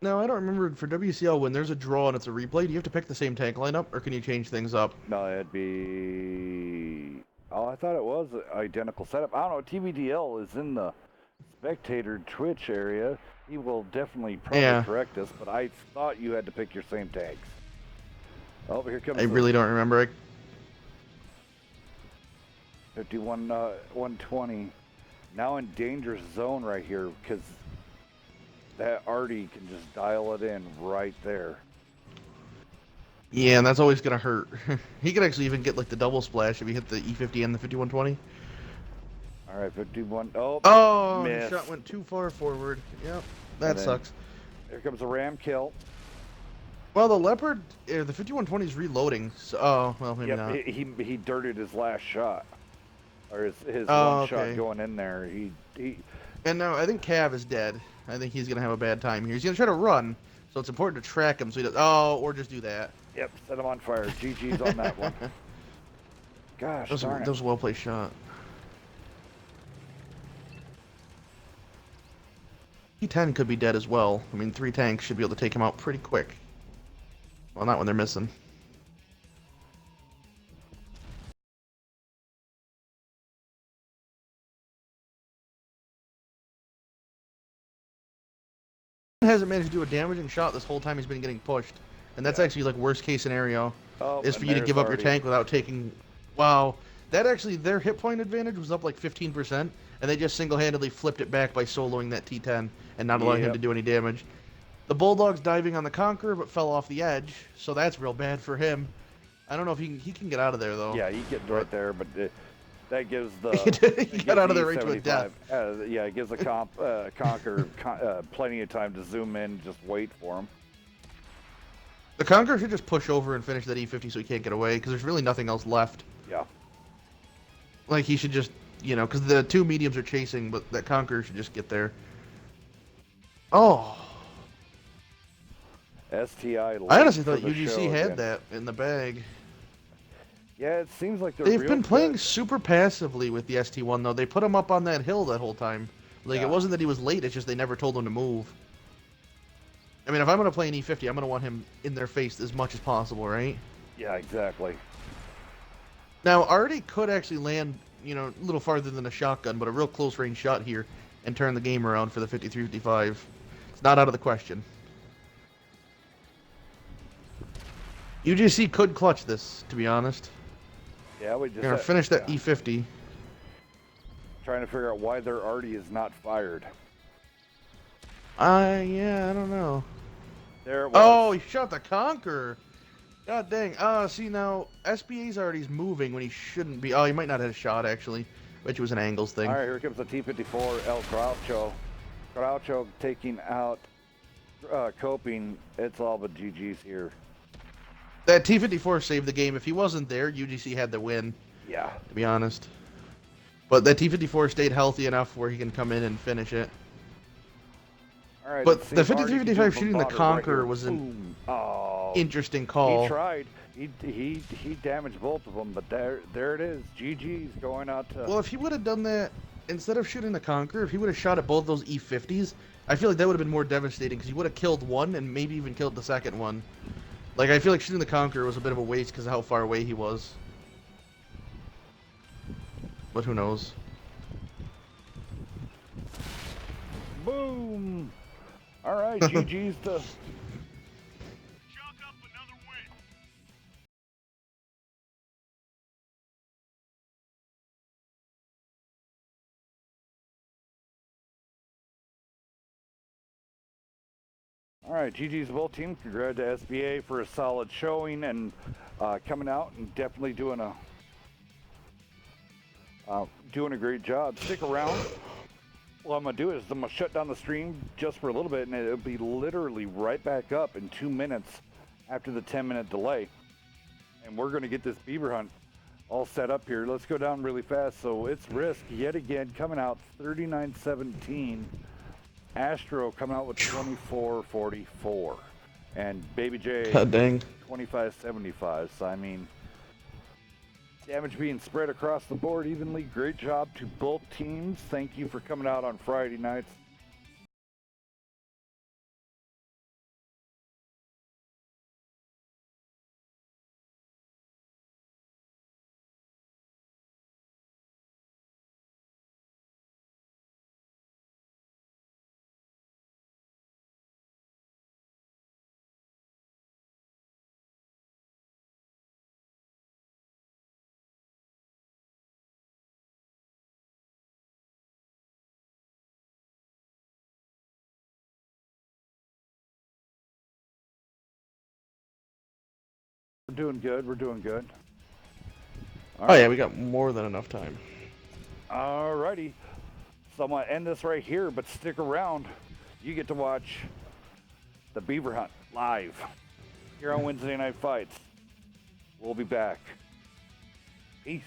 Now, I don't remember for WCL when there's a draw and it's a replay, do you have to pick the same tank lineup or can you change things up? No, it'd be. Oh, I thought it was an identical setup. I don't know. TVDL is in the spectator Twitch area. He will definitely probably correct us, but I thought you had to pick your same tanks. Oh, here comes I really don't remember. 51, 120. Now in danger zone right here because that Artie can just dial it in right there. Yeah, and that's always going to hurt. He could actually even get like the double splash if he hit the E50 and the 5120. All right, 51. Oh, missed. the shot went too far forward. Yep, that sucks. Here comes a ram kill. Well, the Leopard, the 5120 is reloading. So, oh, well, maybe not. He dirted his last shot. Or his Oh, one shot okay. going in there. He And now I think Cav is dead. I think he's going to have a bad time here. He's going to try to run, so it's important to track him so he does. Oh, or just do that. Yep, set him on fire. GG's on that one. Gosh, darn it. That was a well-placed shot. T10 could be dead as well. I mean, 3 tanks should be able to take him out pretty quick. Well, not when they're missing. Hasn't managed to do a damaging shot this whole time he's been getting pushed. And that's actually like worst case scenario. Is for you to give up your tank without taking... Wow. That actually, their hit point advantage was up like 15%, and they just single-handedly flipped it back by soloing that T10 and not allowing him to do any damage. The Bulldog's diving on the Conqueror, but fell off the edge, so that's real bad for him. I don't know if he can get out of there, though. Yeah, he gets right there, but that gives the... he got out of there right to a death. Yeah, it gives the Conqueror plenty of time to zoom in, just wait for him. The Conqueror should just push over and finish that E50 so he can't get away, because there's really nothing else left. Yeah. Like, he should just, you know, because the 2 mediums are chasing, but that Conqueror should just get there. Oh. STI. I honestly thought UGC had that in the bag. Yeah, it seems like they've been playing super passively with the ST1, though. They put him up on that hill that whole time. Like, it wasn't that he was late, it's just they never told him to move. I mean, if I'm going to play an E50, I'm going to want him in their face as much as possible, right? Yeah, exactly. Now, Artie could actually land, you know, a little farther than a shotgun, but a real close-range shot here and turn the game around for the 53-55. It's not out of the question. UGC could clutch this, to be honest. Yeah, we just... They're going to finish that E50. Trying to figure out why their Artie is not fired. Yeah, I don't know. There it was. Oh, he shot the Conqueror. God dang. See now, SBA's already moving when he shouldn't be. Oh, he might not have a shot, actually. Bet you it was an angles thing. All right, here comes the T-54 El Groucho. Groucho taking out Coping. It's all but GG's here. That T-54 saved the game. If he wasn't there, UGC had the win. Yeah. To be honest. But that T-54 stayed healthy enough where he can come in and finish it. All right, but the 53-55 shooting the Conqueror was an interesting call. He tried. He damaged both of them, but there it is. GG's going out to... Well, if he would have done that, instead of shooting the Conqueror, if he would have shot at both those E50s, I feel like that would have been more devastating, because he would have killed one and maybe even killed the second one. Like, I feel like shooting the Conqueror was a bit of a waste because of how far away he was. But who knows? Boom! All right, GG's to... Chalk up another win. All right, GG's to both teams. Congrats to SBA for a solid showing and coming out and definitely doing a great job. Stick around. What I'm going to do is I'm going to shut down the stream just for a little bit, and it'll be literally right back up in 2 minutes after the 10-minute delay. And we're going to get this beaver hunt all set up here. Let's go down really fast. So it's Risk yet again coming out 39-17. Astro coming out with 24-44. And Baby J, God dang. 2575. So, I mean, damage being spread across the board evenly. Great job to both teams. Thank you for coming out on Friday nights. We're doing good. We're doing good. Oh yeah, we got more than enough time. Alrighty. So I'm going to end this right here, but stick around. You get to watch the Beaver Hunt live here on Wednesday Night Fights. We'll be back. Peace.